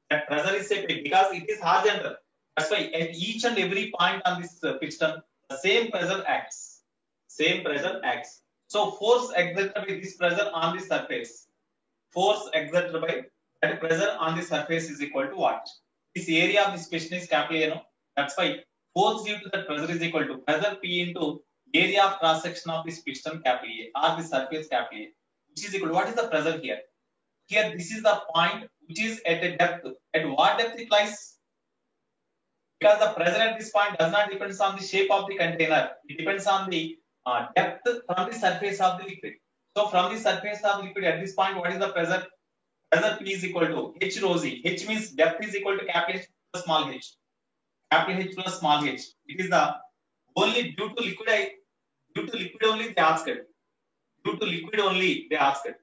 that pressure is safe because it is horizontal. That's why at each and every point on this piston, the same pressure acts. Same pressure acts. So force exerted by this pressure on the surface. Force exerted by that pressure on the surface is equal to what? This area of this piston is capital A. No? That's why force due to that pressure is equal to pressure P into area of cross section of this piston capital A or the surface capital A, which is equal to what is the pressure here? Here, this is the point which is at a depth. At what depth it lies? Because the pressure at this point does not depend on the shape of the container. It depends on the depth from the surface of the liquid. So from the surface of the liquid at this point, what is the pressure? Pressure P is equal to H rho Z. H means depth is equal to capital H plus small h. Capital H plus small h. It is the only due to liquid. Due to liquid only they asked it. Due to liquid only they asked it.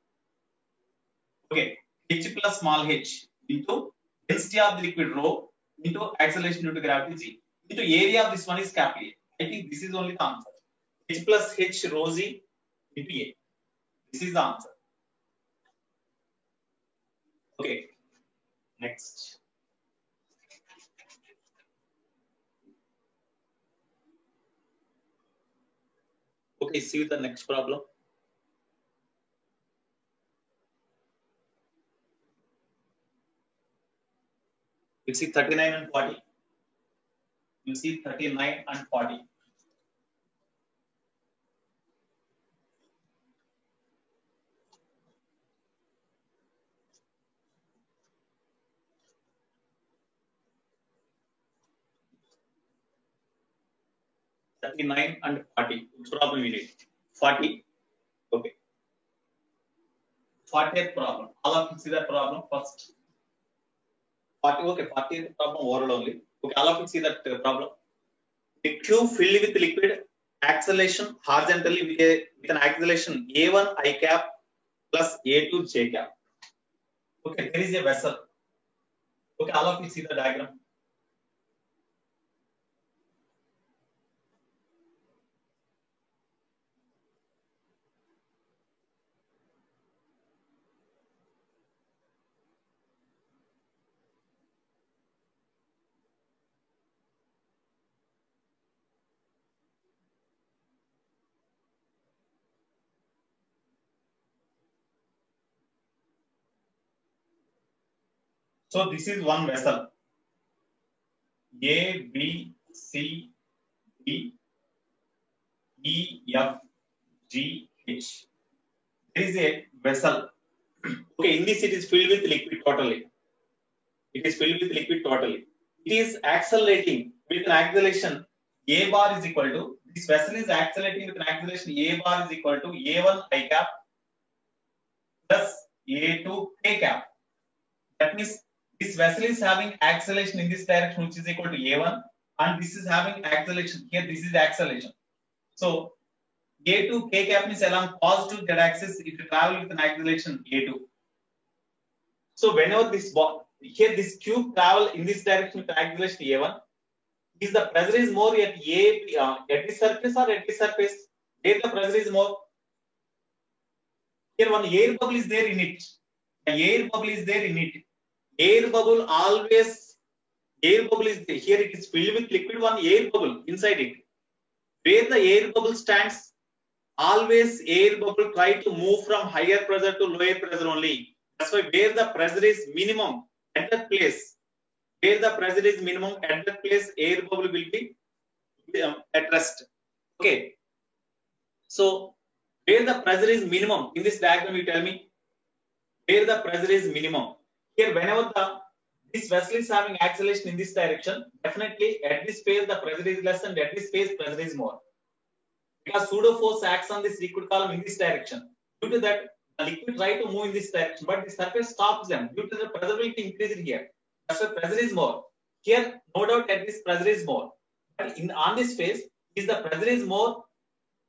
Okay, H plus small h into density of the liquid rho into acceleration due to gravity g into area of this one is capital A. I think this is only the answer. H plus h rho z into A. This is the answer. Okay, next. Okay, see you the next problem. You see 39 and 40. You see 39 and 40. And 40. Which problem we need? 40. Okay. 40th problem. All of you see that problem first. 40. Okay. 40th problem overall only. Okay. All of you see that problem. A tube filled with liquid, acceleration horizontally with an acceleration A1 I cap plus A2 J cap. Okay. There is a vessel. Okay. All of you see the diagram. So this is one vessel. A, B, C, D, E, F, G, H. There is a vessel. Okay, in this it is filled with liquid totally. It is filled with liquid totally. It is accelerating with an acceleration A bar is equal to, this vessel is accelerating with an acceleration A bar is equal to A1 I cap plus A2 K cap. That means this vessel is having acceleration in this direction which is equal to A1 and this is having acceleration here, this is acceleration. So A2 K cap means along positive z axis it will travel with an acceleration A2. So whenever this here this cube travel in this direction with an acceleration A1, is the pressure is more at at the surface or at the surface? Where the pressure is more? Here one air bubble is there in it. The air bubble is there in it. Air bubble always, air bubble is there. Here it is filled with liquid, one air bubble inside it. Where the air bubble stands, always air bubble try to move from higher pressure to lower pressure only. That's why where the pressure is minimum at that place, where the pressure is minimum at that place, air bubble will be at rest. Okay. So where the pressure is minimum in this diagram, you tell me where the pressure is minimum. Here, whenever this vessel is having acceleration in this direction, definitely at this phase the pressure is less and at this phase pressure is more. Because pseudo force acts on this liquid column in this direction. Due to that, the liquid try to move in this direction, but the surface stops them. Due to the pressure will be increased here. That's why pressure is more. Here, no doubt at this pressure is more. But on this phase, is the pressure is more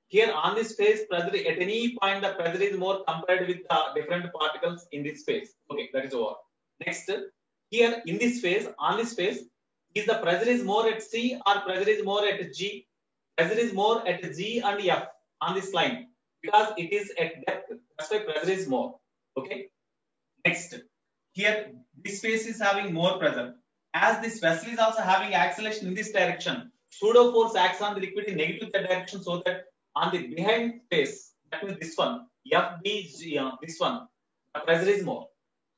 Here on this phase, pressure at any point the pressure is more compared with the different particles in this phase. Okay, that is over. Next, here in this phase, on this phase, is the pressure is more at C or pressure is more at G? Pressure is more at G and F on this line because it is at depth. That's why pressure is more. Okay. Next, here this phase is having more pressure. As this vessel is also having acceleration in this direction, pseudo force acts on the liquid in negative direction, so that on the behind phase, that means this one, FBG, this one, the pressure is more.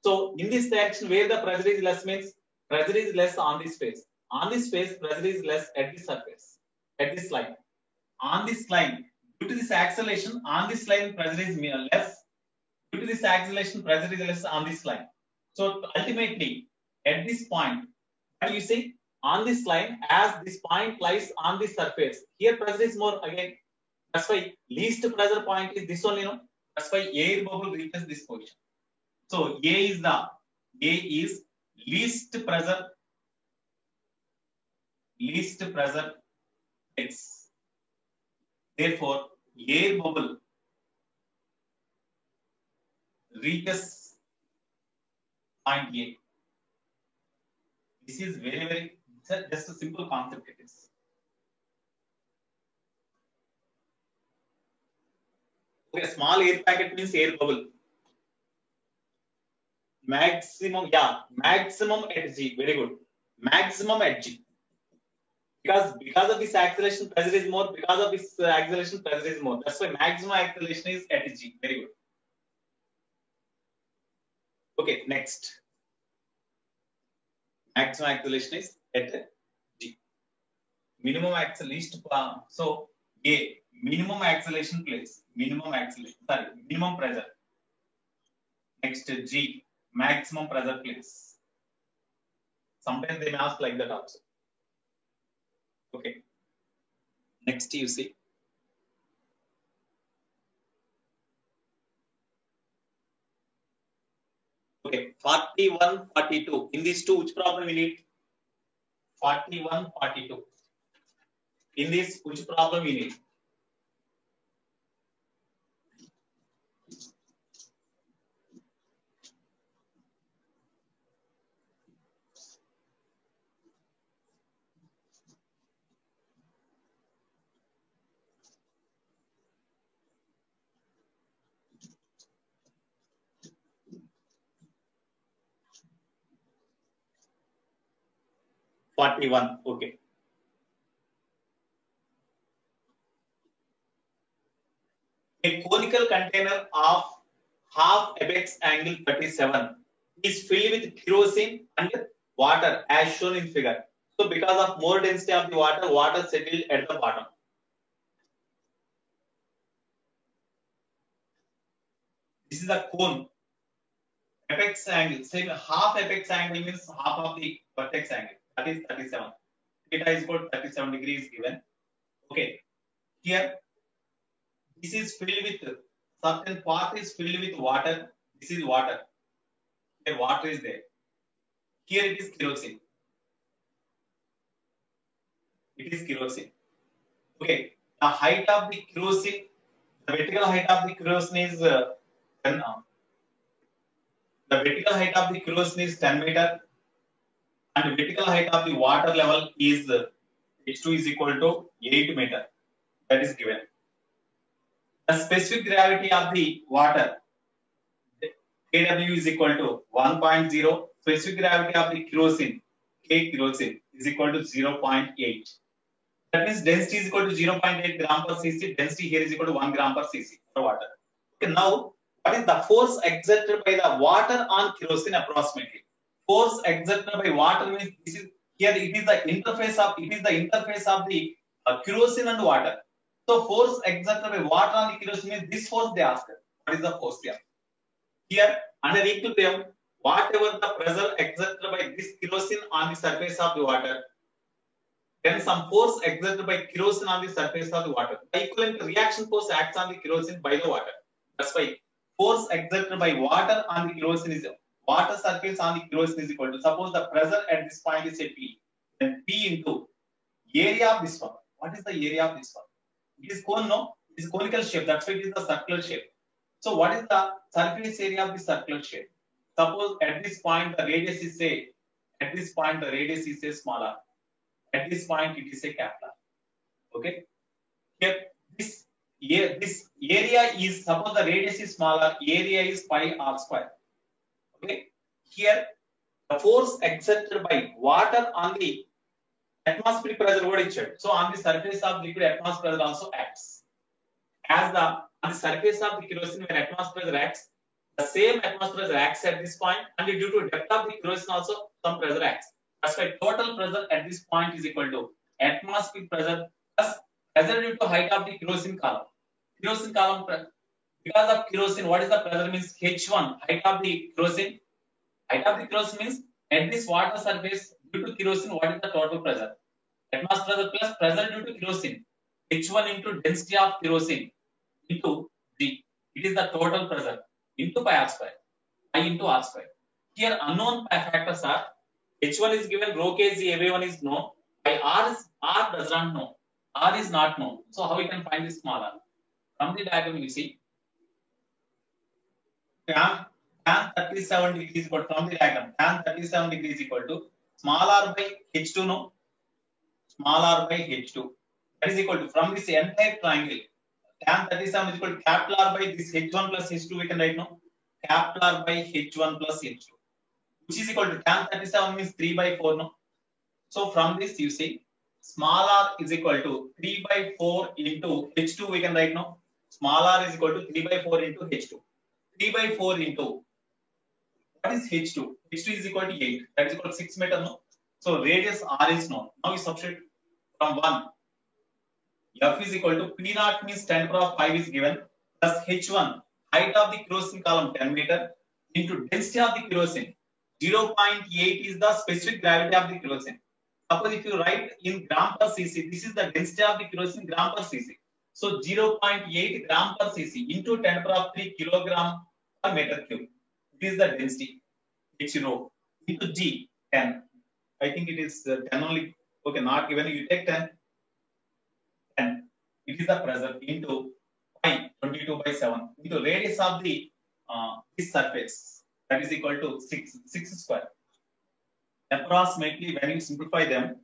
So in this direction where the pressure is less means pressure is less on this phase. On this phase, pressure is less at the surface, at this line. On this line, due to this acceleration, on this line pressure is less. Due to this acceleration, pressure is less on this line. So ultimately, at this point, what you see on this line, as this point lies on the surface, here pressure is more again. That's why least pressure point is this one, That's why air bubble reaches this position. So A is least pressure X. Therefore, air bubble reaches point A. This is very just a simple concept it is. Okay, small air packet means air bubble. Maximum at G. Very good. Maximum at G. Because of this acceleration, pressure is more. Because of this acceleration, pressure is more. That's why maximum acceleration is at G. Very good. Okay, next. Maximum acceleration is at G. Minimum acceleration. So A, minimum acceleration place. Minimum pressure. Next G, maximum pressure place. Sometimes they may ask like that also. Okay. Next you see. Okay, 41, 42. In these two, which problem we need? 41, 42. In this, which problem we need? Okay. A conical container of half apex angle 37 is filled with kerosene and water as shown in figure. So because of more density of the water settled at the bottom. This is the cone. Apex angle. Same half apex angle means half of the vertex angle. That is 37. Theta is equal to 37 degrees given. Okay. Here, this is filled with certain part is filled with water. This is water. Here, water is there. Here it is kerosene. It is kerosene. Okay. The height of the kerosene, the vertical height of the kerosene is 10. The vertical height of the kerosene is 10 meter. And the vertical height of the water level is H2 is equal to 8 meter. That is given. The specific gravity of the water, Kw is equal to 1.0. Specific gravity of the kerosene, K kerosene, is equal to 0.8. That means density is equal to 0.8 gram per cc. Density here is equal to 1 gram per cc for water. Okay, now what is the force exerted by the water on kerosene approximately? Force exerted by water means this is here it is the interface of the kerosene and water. So force exerted by water on the kerosene means this force they ask. What is the force here? Here under equilibrium, whatever the pressure exerted by this kerosene on the surface of the water, then some force exerted by kerosene on the surface of the water. The equivalent reaction force acts on the kerosene by the water. That's why force exerted by water on the kerosene is water surface on the kerosene is equal to, suppose the pressure at this point is a P, then P into area of this one. What is the area of this one? It is cone, no? It's conical shape. That's why it is the circular shape. So what is the surface area of the circular shape? Suppose at this point the radius is say, at this point the radius is say smaller. At this point it is a capital. Okay. Here this area is, suppose the radius is smaller, area is pi r square. Okay. Here the force exerted by water on the atmospheric pressure what is it? So on the surface of liquid, atmospheric pressure also acts. As on the surface of the kerosene, when atmospheric pressure acts, the same atmospheric pressure acts at this point, and due to depth of the kerosene also some pressure acts. That's why total pressure at this point is equal to atmospheric pressure plus pressure due to height of the kerosene column. Kerosene column, because of kerosene, what is the pressure means H1, height of the kerosene. Height of the kerosene means at this water surface due to kerosene, what is the total pressure? Atmospheric pressure plus pressure due to kerosene. H1 into density of kerosene into G. It is the total pressure into pi r square. I into r square. Here unknown factors are H1 is given, rho kg, everyone is known. By R does not know. R is not known. So how we can find this small r? From the diagram you see. Tan 37 degrees equal, from the diagram, tan 37 degrees equal to small r by h2, no? Small r by h2. That is equal to, from this entire triangle, tan 37 is equal to capital R by this h1 plus h2 we can write now. Capital R by h1 plus h2. Which is equal to tan 37 means 3 by 4, no? So from this you see, small r is equal to 3 by 4 into h2 we can write now. Small r is equal to 3 by 4 into h2. 3 by 4 into, what is h2? h2 is equal to 8. That is equal to 6 meter, no? So radius r is known. Now we substitute from 1. F is equal to P naught means 10 power of 5 is given plus H1, height of the kerosene column 10 meter into density of the kerosene. 0.8 is the specific gravity of the kerosene. Suppose if you write in gram per cc, this is the density of the kerosene gram per cc. So 0.8 gram per cc into 10 power of 3 kilogram per meter cube. This is the density. H rho into G 10. I think it is 10 only. Okay, not given. You take 10. 10. It is the pressure into pi 22 by 7 into radius of the this surface, that is equal to 6 square. Approximately, when you simplify them,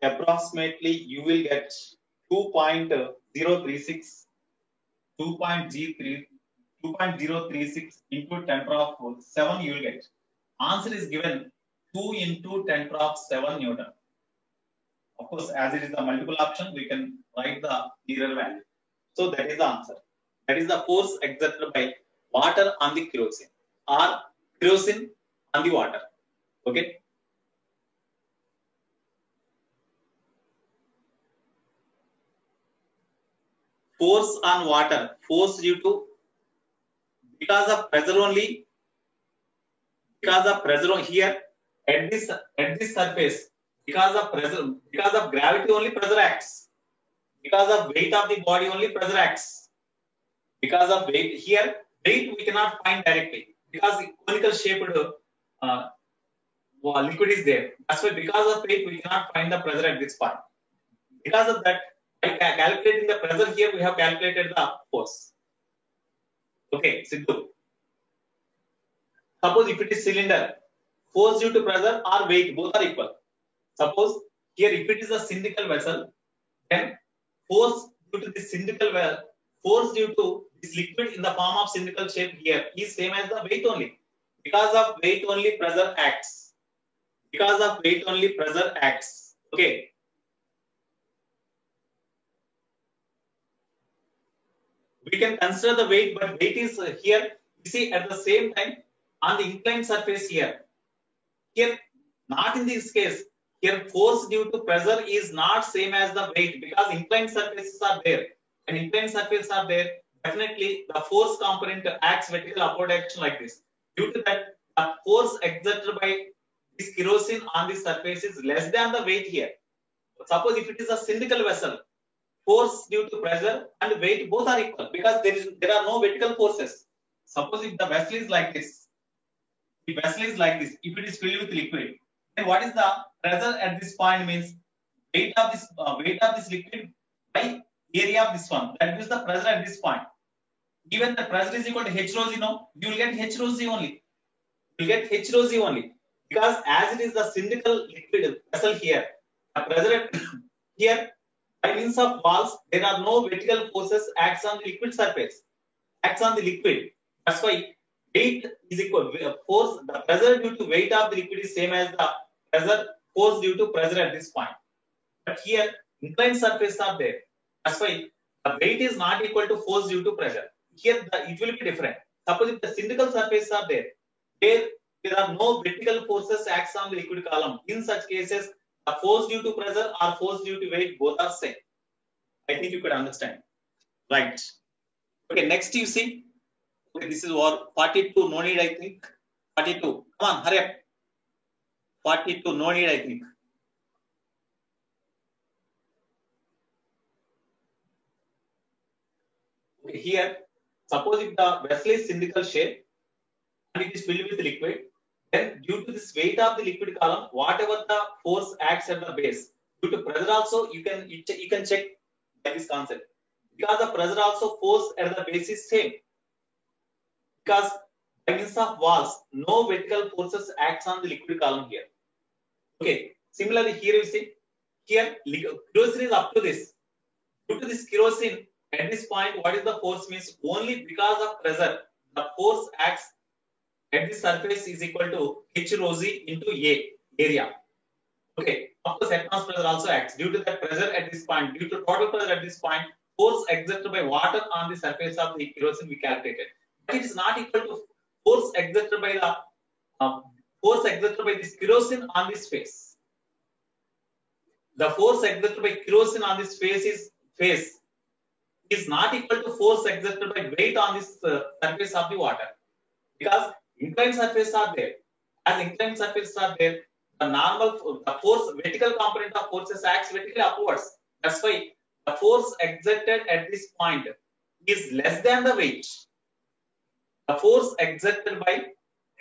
approximately you will get 2.036 into 10 power of 7 you will get. Answer is given 2 into 10 power of 7 Newton. Of course, as it is the multiple option, we can write the nearer value. So that is the answer. That is the force exerted by water on the kerosene or kerosene on the water. Okay. Force on water, force due to, because of pressure only, because of pressure here at this surface, because of pressure, because of gravity only pressure acts. Because of weight of the body only pressure acts. Because of weight, here weight we cannot find directly because the conical shaped liquid is there. That's why because of weight we cannot find the pressure at this point. Because of that, by calculating the pressure here, we have calculated the force. Okay, Sidhu. Suppose if it is cylinder, force due to pressure or weight, both are equal. Suppose here if it is a cylindrical vessel, then force due to this cylindrical vessel, force due to this liquid in the form of cylindrical shape here is same as the weight only. Because of weight only pressure acts. Because of weight only pressure acts. Okay. We can consider the weight, but weight is here. You see, at the same time, on the inclined surface here, not in this case, here force due to pressure is not same as the weight because inclined surfaces are there. And inclined surfaces are there, definitely the force component acts vertical upward action like this. Due to that, the force exerted by this kerosene on this surface is less than the weight here. Suppose if it is a cylindrical vessel, force due to pressure and weight both are equal because there are no vertical forces. Suppose if the vessel is like this, the vessel is like this, if it is filled with liquid, then what is the pressure at this point means weight of this liquid by area of this one. That gives the pressure at this point. Given the pressure is equal to H rho z, no, you will get H rho z only. You will get H rho z only. Because as it is the cylindrical liquid vessel here, the pressure here by means of walls, there are no vertical forces acts on the liquid surface. Acts on the liquid. That's why weight is equal force. The pressure due to weight of the liquid is same as the pressure force due to pressure at this point. But here inclined surface are there. That's why the weight is not equal to force due to pressure. Here it will be different. Suppose if the cylindrical surface are there, there are no vertical forces acts on the liquid column. In such cases, the force due to pressure or force due to weight both are same. I think you could understand. Right. Okay, next you see. Okay, this is 42. No need, I think. 42. Come on, hurry up. 42. No need, I think. Okay, here, suppose if the vessel is cylindrical shape and it is filled with liquid, then due to this weight of the liquid column, whatever the force acts at the base, due to pressure also, you can check by this concept. Because the pressure also force at the base is same. Because by means of walls, no vertical forces acts on the liquid column here. Okay. Similarly, here you see, here kerosene is up to this. Due to this kerosene, at this point, what is the force means? Only because of pressure, the force acts at the surface is equal to H rho z into A area. Okay. Of course, atmospheric pressure also acts. Due to the pressure at this point, due to total pressure at this point, force exerted by water on the surface of the kerosene we calculated. But it is not equal to force exerted by this kerosene on this face. The force exerted by kerosene on this face is not equal to force exerted by weight on this surface of the water. Because inclined surfaces are there. As inclined surfaces are there, the force vertical component of forces acts vertically upwards. That's why the force exerted at this point is less than the weight. The force exerted by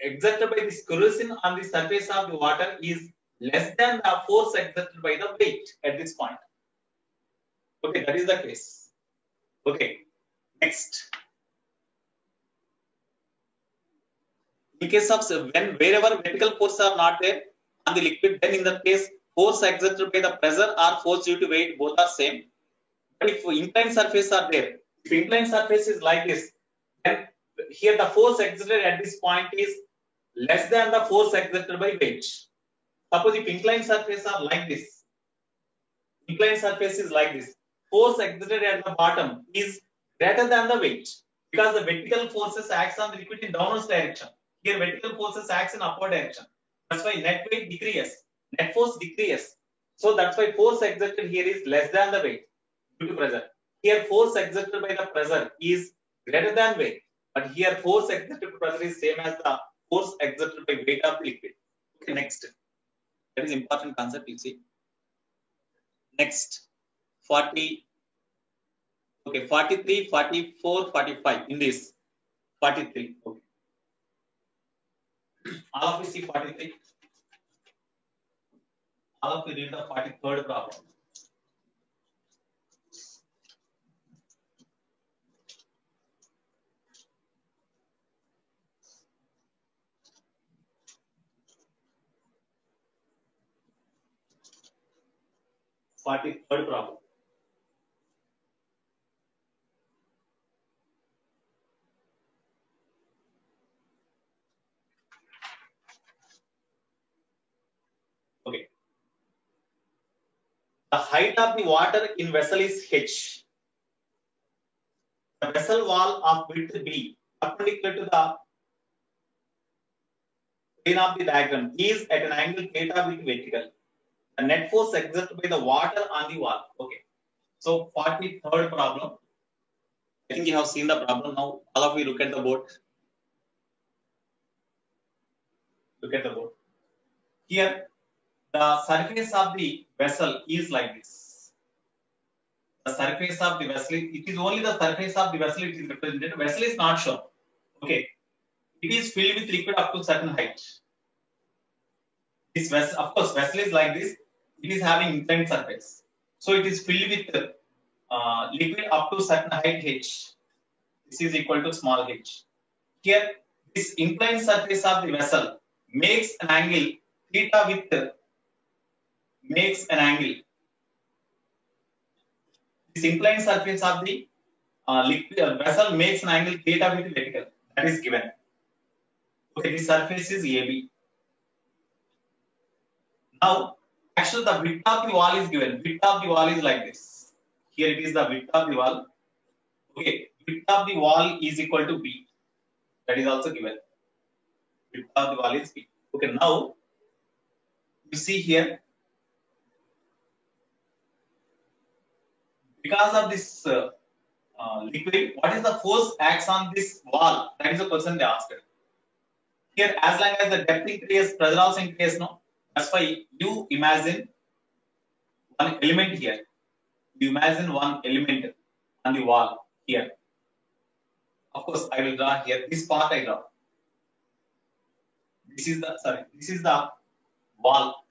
this kerosene on the surface of the water is less than the force exerted by the weight at this point. Okay, that is the case. Okay, next. In case of wherever vertical forces are not there on the liquid, then in that case, force exerted by the pressure or force due to weight both are same. But if inclined surface are there, if inclined surface is like this, then here the force exerted at this point is less than the force exerted by weight. Suppose if inclined surface are like this, inclined surface is like this, force exerted at the bottom is greater than the weight because the vertical forces acts on the liquid in downwards direction. Here vertical forces acts in upward direction. That's why net weight decreases, net force decreases. So that's why force exerted here is less than the weight due to pressure. Here force exerted by the pressure is greater than weight, but here force exerted by pressure is same as the force exerted by weight of the liquid. Okay, next. That is important concept you see. Next, 40. Okay, 43, 44, 45 in this. 43. Okay. All of you see 43. All of you read the 43rd problem. Third problem. Okay. The height of the water in vessel is H. The vessel wall of width B perpendicular to the plane of the diagram is at an angle theta with vertical. The net force exerted by the water on the wall. Okay. So 43rd problem. I think you have seen the problem now. All of you look at the board. Look at the board. Here, the surface of the vessel is like this. The surface of the vessel, it is only the surface of the vessel it is represented. Vessel is not shown. Okay. It is filled with liquid up to certain height. This vessel, of course, vessel is like this. It is having inclined surface. So it is filled with liquid up to certain height h. This is equal to small h. Here, this inclined surface of the vessel makes an angle theta with makes an angle. This inclined surface of the vessel makes an angle theta with vertical. That is given. Okay, this surface is AB. Now, actually, the width of the wall is given. Width of the wall is like this. Here it is the width of the wall. Okay, width of the wall is equal to B. That is also given. Width of the wall is B. Okay, now you see here, because of this liquid, what is the force acts on this wall? That is the question they asked. Here, as long as the depth increases, pressure also increases, no? That's why you imagine one element here. You imagine one element on the wall here. Of course, I will draw here. This part I draw. This is the wall,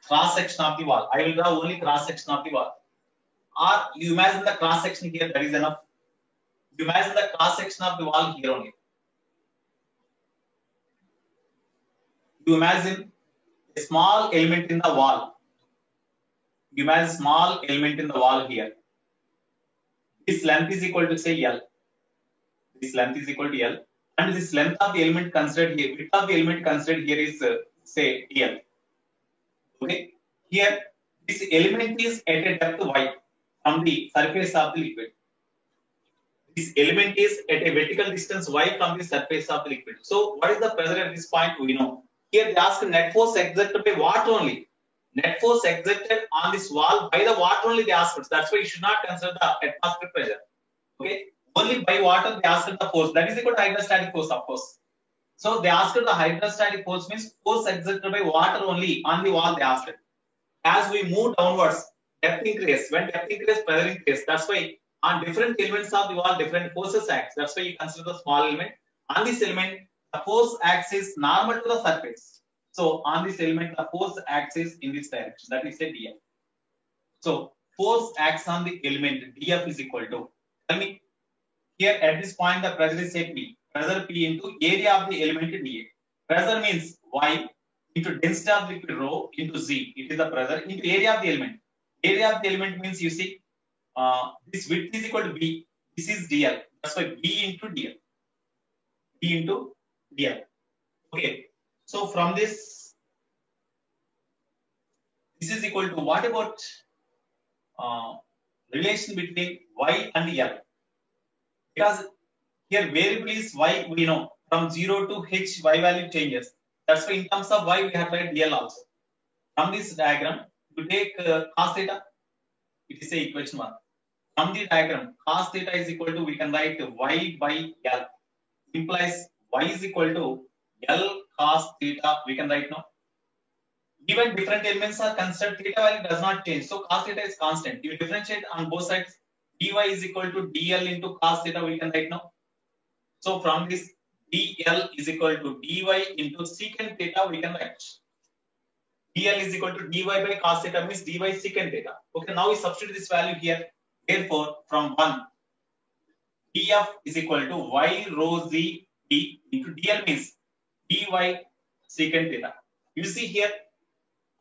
cross section of the wall. I will draw only cross section of the wall. Or you imagine the cross section here, that is enough. You imagine the cross section of the wall here only. You imagine a small element in the wall. You imagine a small element in the wall here. This length is equal to say L. This length is equal to L. And this length of the element considered here, width of the element considered here is say L. Okay. Here, this element is at a depth y from the surface of the liquid. This element is at a vertical distance y from the surface of the liquid. So, what is the pressure at this point? We know. Here they ask net force exerted by what only? Net force exerted on this wall by the water only they asked. That's why you should not consider the atmospheric pressure. Okay. Only by water they asked the force. That is equal to hydrostatic force, of course. So they asked the hydrostatic force means force exerted by water only on the wall they asked. As we move downwards, depth increase. When depth increase, pressure increase. That's why on different elements of the wall, different forces act. That's why you consider the small element. On this element, the force acts is normal to the surface. So on this element, the force acts is in this direction. That is a df. So force acts on the element. df is equal to. Tell me. Here at this point, the pressure is say P. Pressure P into area of the element dA. Pressure means Y into density of liquid rho into Z. It is the pressure into area of the element. Area of the element means you see this width is equal to B. This is dl. That's why B into dl. B into dl. Okay. So from this is equal to what about relation between Y and L? Because here variable is Y, we know from 0 to H Y value changes. That's why in terms of Y we have to write DL also. From this diagram, you take cos theta, it is a equation 1. From the diagram, cos theta is equal to, we can write Y by L. Implies Y is equal to L cos theta, we can write now. Even different elements are considered, theta value does not change. So cos theta is constant. You differentiate on both sides. dy is equal to dl into cos theta, we can write now. So from this dl is equal to dy into secant theta, we can write. dl is equal to dy by cos theta means dy secant theta. Okay, now we substitute this value here. Therefore, from 1, df is equal to y rho z b into dl means dy secant theta. You see here,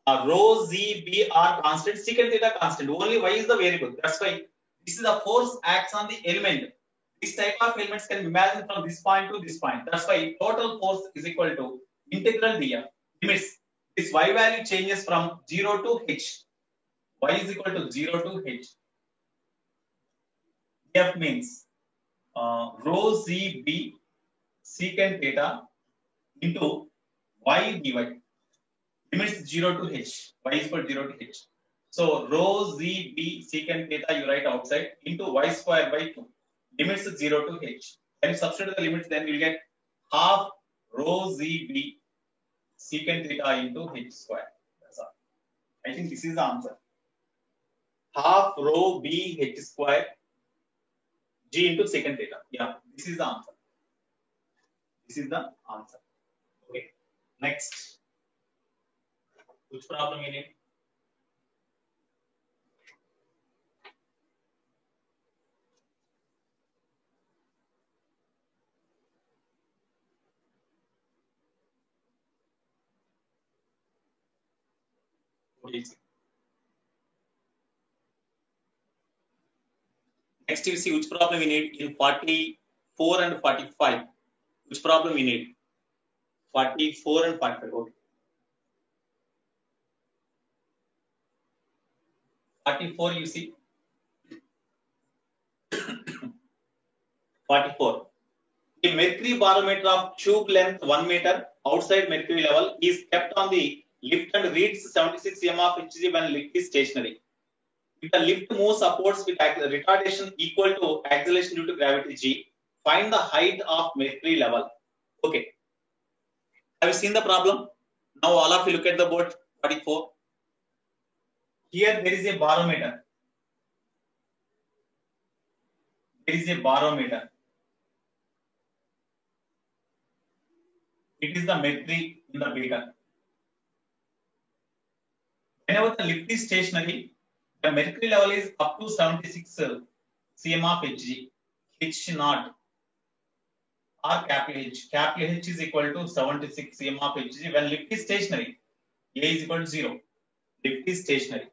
rho z b are constant, secant theta constant. Only y is the variable. That's why this is the force acts on the element. This type of elements can be imagined from this point to this point. That's why total force is equal to integral df. Limits. This y value changes from 0 to h. Y is equal to 0 to h. df means rho z b secant theta into y dy. Limits 0 to h. Y is equal to 0 to h. So rho z b secant theta you write outside into y square by 2. Limits 0 to h. When you substitute the limits, then you get half rho z b secant theta into h square. That's all. I think this is the answer. Half rho b h square g into secant theta. Yeah, this is the answer. This is the answer. Okay. Next. Which problem you need? Okay. Next, you see which problem we need in 44 and 45. Which problem we need? 44 and 45. Okay. 44, you see. 44. The mercury barometer of tube length 1 meter outside mercury level is kept on the lift and reads 76 cm of Hg when lift is stationary. If the lift moves upwards with retardation equal to acceleration due to gravity g, find the height of mercury level. Okay. Have you seen the problem? Now all of you look at the board 44. Here there is a barometer. There is a barometer. It is the mercury in the beaker. Whenever the lift is stationary, the mercury level is up to 76 cm of Hg, H naught or capital H. Capital H is equal to 76 cm of Hg when lift is stationary. A is equal to 0. Lift is stationary.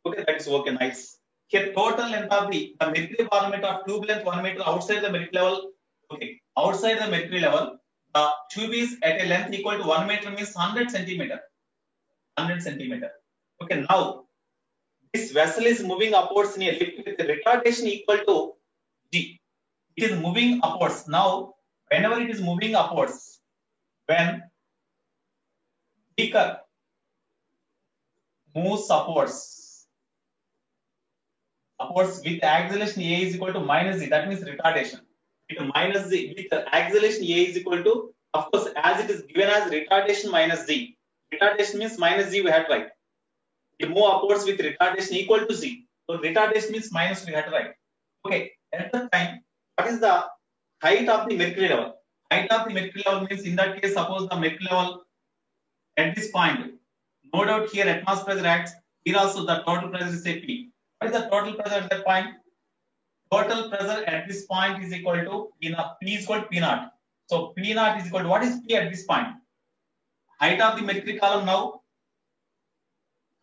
Okay, that is okay, nice. Here total length of the mercury barometer of tube length 1 meter outside the mercury level. Okay, outside the mercury level, the tube is at a length equal to 1 meter means 100 centimeter. 100 centimeter. Okay, now this vessel is moving upwards in a lift with a retardation equal to g. It is moving upwards. Now, whenever it is moving upwards, when beaker moves upwards with acceleration a is equal to minus z, that means retardation. With minus z, with acceleration a is equal to, of course, as it is given as retardation minus z. Retardation means minus z, we have to write. We move upwards with retardation equal to z. So retardation means minus, we have to write. Okay, at that time, what is the height of the mercury level? Height of the mercury level means in that case, suppose the mercury level at this point, no doubt here atmosphere pressure acts, here also the total pressure is say P. What is the total pressure at that point? Total pressure at this point is equal to P is equal to P naught. So P naught is equal to, what is P at this point? Height of the mercury column now,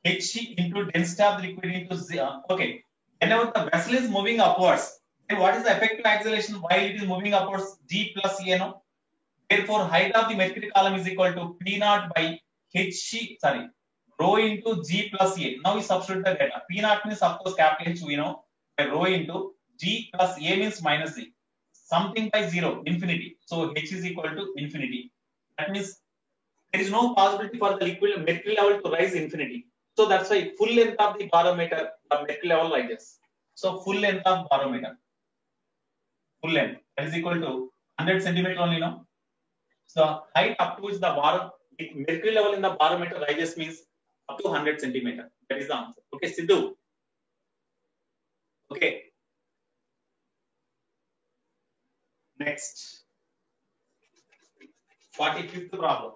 H into density of the liquid into Z. Okay. Whenever the vessel is moving upwards, then what is the effective acceleration while it is moving upwards? G plus E, no? Therefore, height of the mercury column is equal to P naught by rho into G plus A. Now we substitute the data. P naught means, of course, capital H, we know, by rho into G plus A means minus Z. Something by 0, infinity. So H is equal to infinity. That means there is no possibility for the liquid mercury level to rise infinity. So that's why full length of the barometer, the mercury level rises. So full length of barometer, full length, that is equal to 100 centimeter only, no? So height up to which the mercury level in the barometer rises means up to 100 centimeter. That is the answer. Okay, Sidhu. Okay. Next. 45th problem.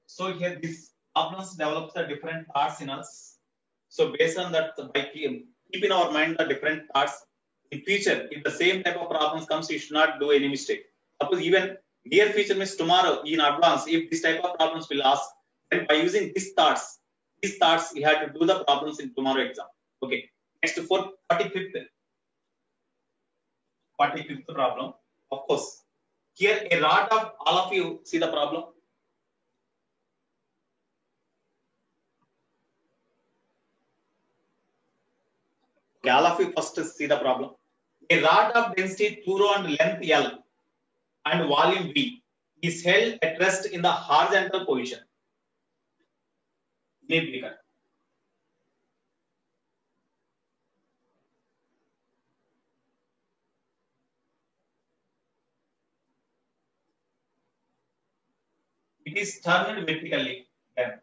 So here these problems develops the different thoughts in us. So based on that, by keep in our mind the different thoughts, in future, if the same type of problems comes, you should not do any mistake. Suppose even near future means tomorrow in advance, if this type of problems will ask, then by using these thoughts we have to do the problems in tomorrow exam. Okay. Next, for 45th problem. Of course, here a rod of, all of you see the problem. Okay, all of you first see the problem. A rod of density 2 rho and length L and volume V is held at rest in the horizontal position. It is turned vertically. Then.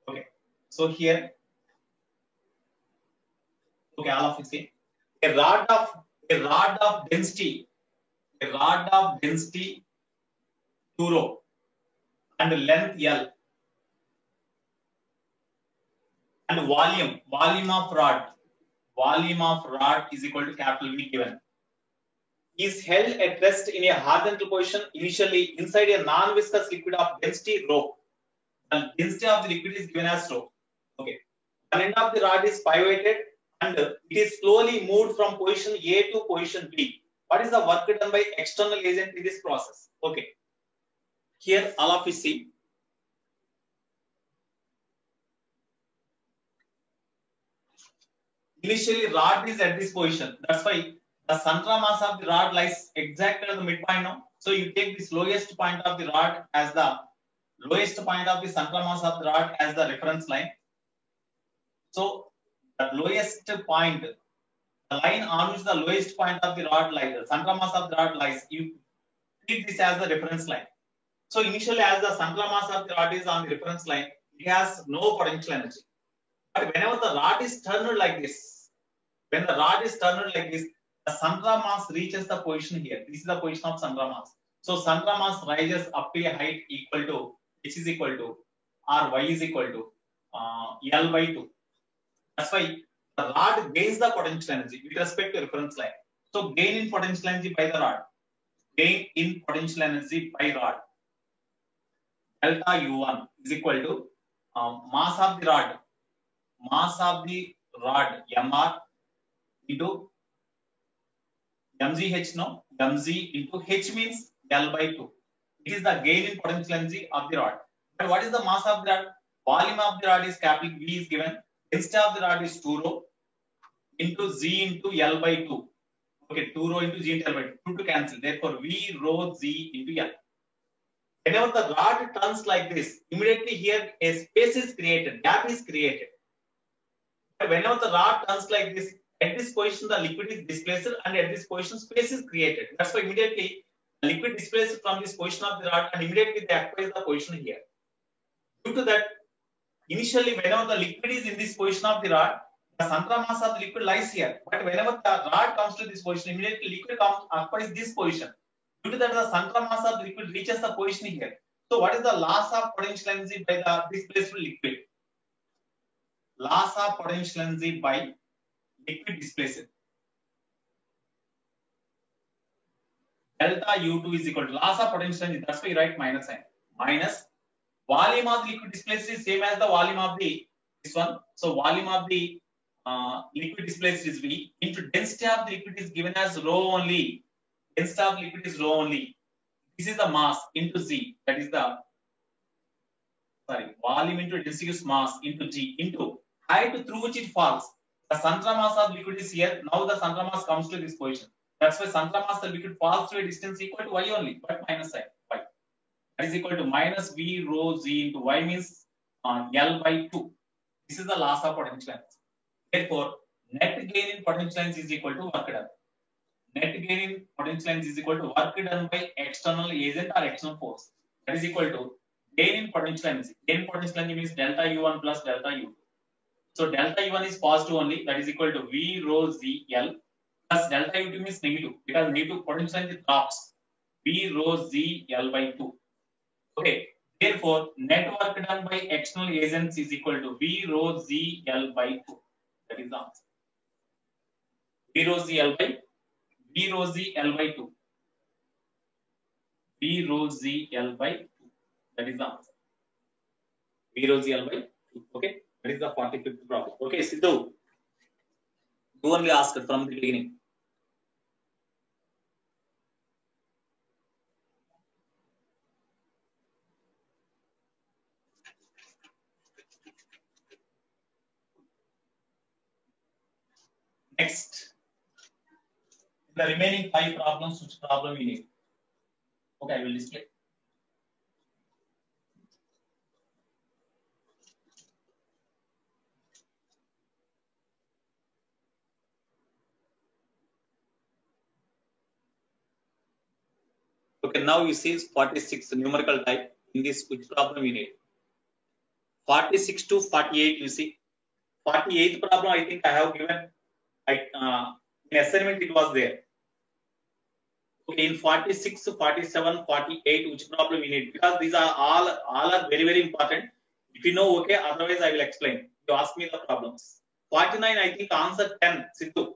Okay, so here, okay, all of you see a rod of a rod of density 2 rho and length L and volume of rod is equal to capital V given, is held at rest in a horizontal position initially inside a non-viscous liquid of density rho. The density of the liquid is given as rho. Okay. One end of the rod is pivoted and it is slowly moved from position A to position B. What is the work done by external agent in this process? Okay. Here all of you see. Initially rod is at this position. That's why the central mass of the rod lies exactly at the midpoint now. So you take this lowest point of the rod as the lowest point of the central mass of the rod as the reference line. So the lowest point, the line on which the lowest point of the rod lies, the central mass of the rod lies, you treat this as the reference line. So initially as the central mass of the rod is on the reference line, it has no potential energy. But whenever the rod is turned like this, when the rod is turned like this, the central mass reaches the position here. This is the position of central mass. So central mass rises up to a height equal to h is equal to or y is equal to L by 2. That's why the rod gains the potential energy with respect to reference line. So gain in potential energy by the rod. Gain in potential energy by rod. Delta U1 is equal to mass of the rod. Mass of the rod mr into mgh no mg into h means L by 2. It is the gain in potential energy of the rod. But what is the mass of the rod? Volume of the rod is capital V is given. Density of the rod is 2 rho into z into L by 2. Okay, 2 rho into z into L by 2. 2 to cancel. Therefore, V rho z into L. Whenever the rod turns like this, immediately here a space is created, gap is created. But whenever the rod turns like this, at this position the liquid is displaced and at this position space is created. That's why immediately the liquid displaced from this position of the rod and immediately they occupy the position here. Due to that, initially whenever the liquid is in this position of the rod, the central mass of the liquid lies here. But whenever the rod comes to this position, immediately liquid occupies this position. Due to that, the central mass of the liquid reaches the position here. So what is the loss of potential energy by the displaced liquid? Loss of potential energy by liquid displaced. Delta U2 is equal to loss of potential energy. That's why you write minus sign. Minus volume of the liquid displaced is same as the volume of the this one. So volume of the liquid displaced is V into density of the liquid is given as rho only. Density of liquid is rho only. This is the mass into Z. That is the volume into density is mass into G into height through which it falls. The central mass of liquid is here. Now the central mass comes to this position. That's why central mass of liquid falls to a distance equal to y only, but minus sign y. That is equal to minus V rho Z into y means L by 2. This is the loss of potential energy. Therefore, net gain in potential energy is equal to work done. Net gain in potential energy is equal to work done by external agent or external force. That is equal to gain in potential energy. Gain in potential energy means delta U1 plus delta U2. So delta U1 is positive only. That is equal to V rho Z L plus delta U2 means negative because negative potential energy drops. V rho Z L by 2. Okay. Therefore, net work done by external agents is equal to V rho Z L by 2. That is the answer. V rho Z L by 2. V rho Z L by 2. That is the answer. V rho Z L by 2. Okay. That is the 45th problem. Okay, Sidhu. You only asked from the beginning. Next, the remaining 5 problems, which problem you need? Okay, I will display. Okay, now you see 46 numerical type. In this, which problem you need? 46 to 48, you see. 48th problem, I think I have given In assignment it was there. Okay, in 46, 47, 48, which problem we need? Because these are all are very, very important. If you know, okay, otherwise I will explain. You ask me the problems. 49, I think answer 10, Sidhu.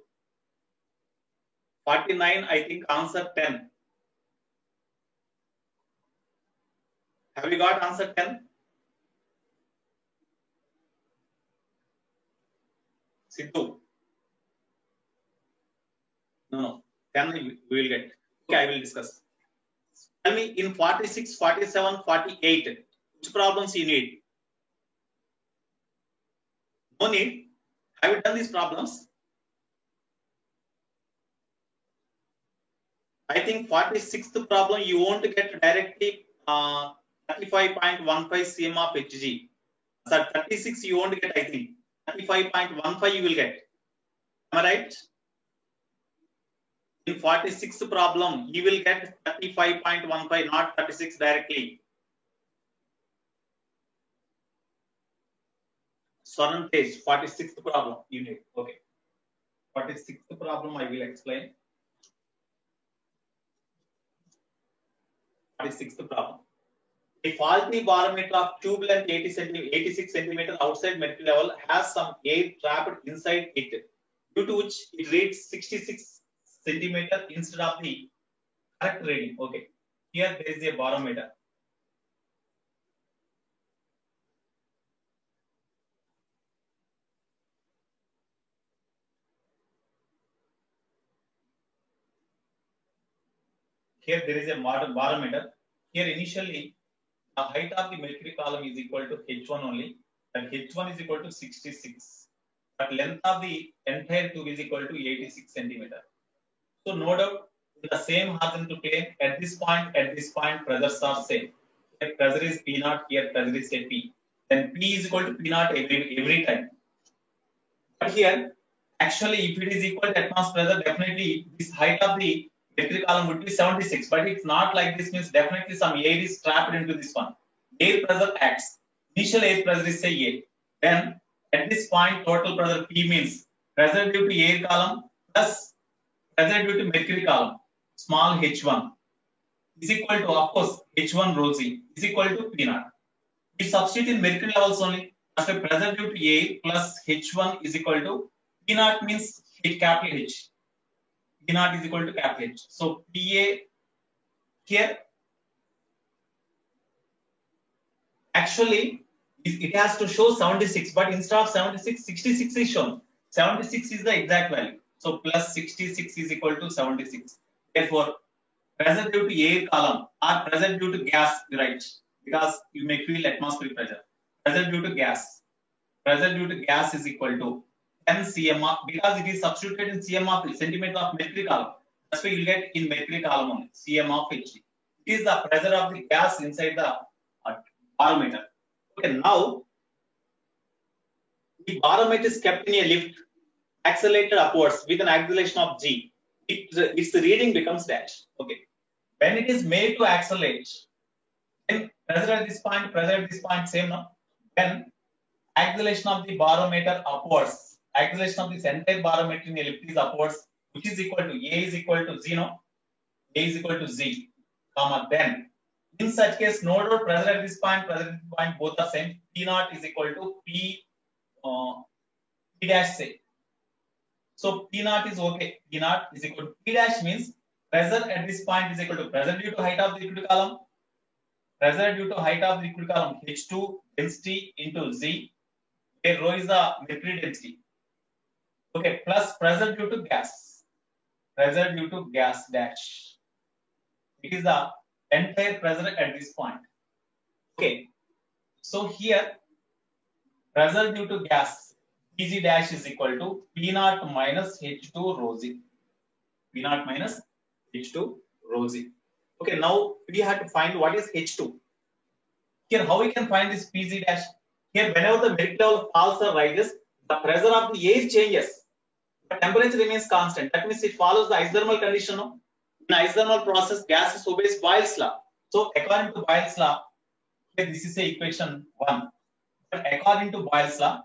49, I think answer 10. Have you got answer 10? Sidhu. No. 10 we will get. Okay, I will discuss. Tell me in 46, 47, 48, which problems you need? No need. Have you done these problems? I think 46th problem you won't get directly 35.15 cm of Hg. So 36 you won't get, I think. 35.15 you will get. Am I right? In 46th problem, you will get 35.15, not 36 directly. Swaran Tej, 46th problem you need. Okay. 46th problem I will explain. 46th problem. A faulty barometer of tube length 86 cm outside mercury level has some air trapped inside it, due to which it reads 66 cm instead of the correct reading. Okay. Here there is a barometer. Here there is a barometer. Here initially the height of the mercury column is equal to H1 only, and H1 is equal to 66. But length of the entire tube is equal to 86 cm. So no doubt in the same horizontal plane at this point pressures are same. Here pressure is P0, here pressure is a P. Then P is equal to P0 every time. But here actually if it is equal to atmosphere pressure, definitely this height of the mercury column would be 76, but it's not like this, means definitely some air is trapped into this one. Air pressure acts. Initial air pressure is say A. Then at this point total pressure P means pressure due to air column plus pressure due to mercury column, small h1 is equal to, of course, h1 rho c is equal to P0. We substitute in mercury levels only. After pressure due to air plus h1 is equal to P0 means capital H. P0 is equal to capital H. So PA here actually it has to show 76, but instead of 76, 66 is shown. 76 is the exact value. So plus 66 is equal to 76. Therefore, pressure due to air column or pressure due to gas, right? Because you may feel atmospheric pressure. Pressure due to gas. Pressure due to gas is equal to 10 cm of, because it is substituted in cm of centimeter of mercury column. That's why you get in mercury column only, cm of Hg. It is the pressure of the gas inside the barometer. Okay, now the barometer is kept in a lift, accelerated upwards with an acceleration of g. Its reading becomes dash. Okay, when it is made to accelerate, then pressure at this point, same now. Then acceleration of the barometer upwards, acceleration of this entire barometer in a lift is upwards, which is equal to A is equal to Z, no? A is equal to Z, comma, then in such case, node or pressure at this point, both are same. P0 is equal to P dash say. So P0 is okay. P0 is equal to P dash means pressure at this point is equal to pressure due to height of the liquid column. Pressure due to height of the liquid column H2 density into Z, where rho is the mercury density. Okay, plus pressure due to gas. Pressure due to gas dash. It is the entire pressure at this point. Okay, so here pressure due to gas Pg dash is equal to P0 minus H2 rho Z. P0 minus H2 rho Z. Okay, now we have to find what is H2. Here, how we can find this Pg dash? Here, whenever the mercury level falls or rises, the pressure of the air changes, but temperature remains constant. That means it follows the isothermal condition. No? In isothermal process, gas obeys Boyle's law. So, according to Boyle's law, here this is a equation 1. But according to Boyle's law,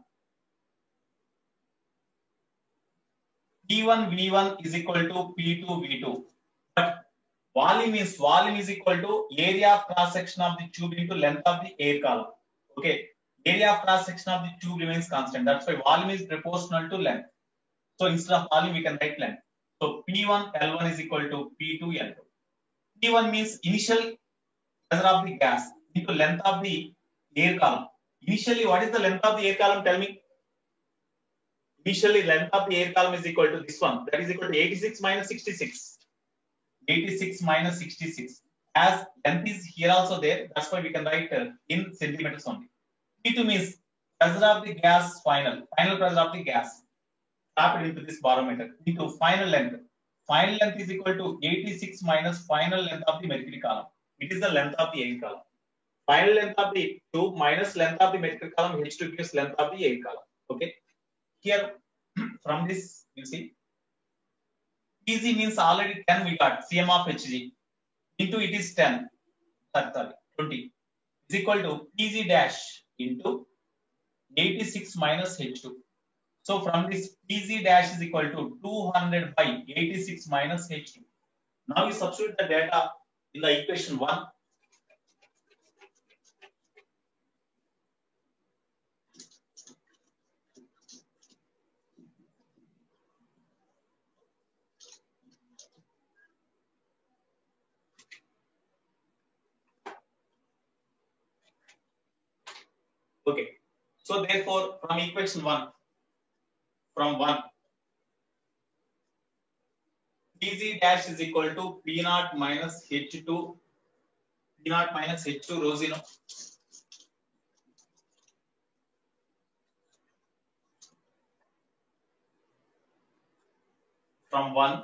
P1 V1 is equal to P2 V2. But volume is equal to area of cross section of the tube into length of the air column. Okay, area of cross section of the tube remains constant. That's why volume is proportional to length. So instead of volume, we can write length. So P1 L1 is equal to P2 L2. P1 means initial pressure of the gas into length of the air column. Initially, what is the length of the air column? Tell me. Initially, length of the air column is equal to this one. That is equal to 86 minus 66. 86 minus 66. As length is here also there, that's why we can write in centimeters only. P2 means pressure of the gas final pressure of the gas trapped into this barometer into final length. Final length is equal to 86 minus final length of the mercury column. It is the length of the air column. Final length of the tube minus length of the mercury column, H2 gives length of the air column. Okay. Here, from this, you see, PG means already 10 we got, Cm of Hg, into it is 10, 20, is equal to Pg dash into 86 minus H2. So from this, Pg dash is equal to 200 by 86 minus H2. Now you substitute the data in the equation 1. Okay. So therefore, from equation 1, from 1, Pg dash is equal to P0 minus H2, P0 minus H2 rho 0. From 1,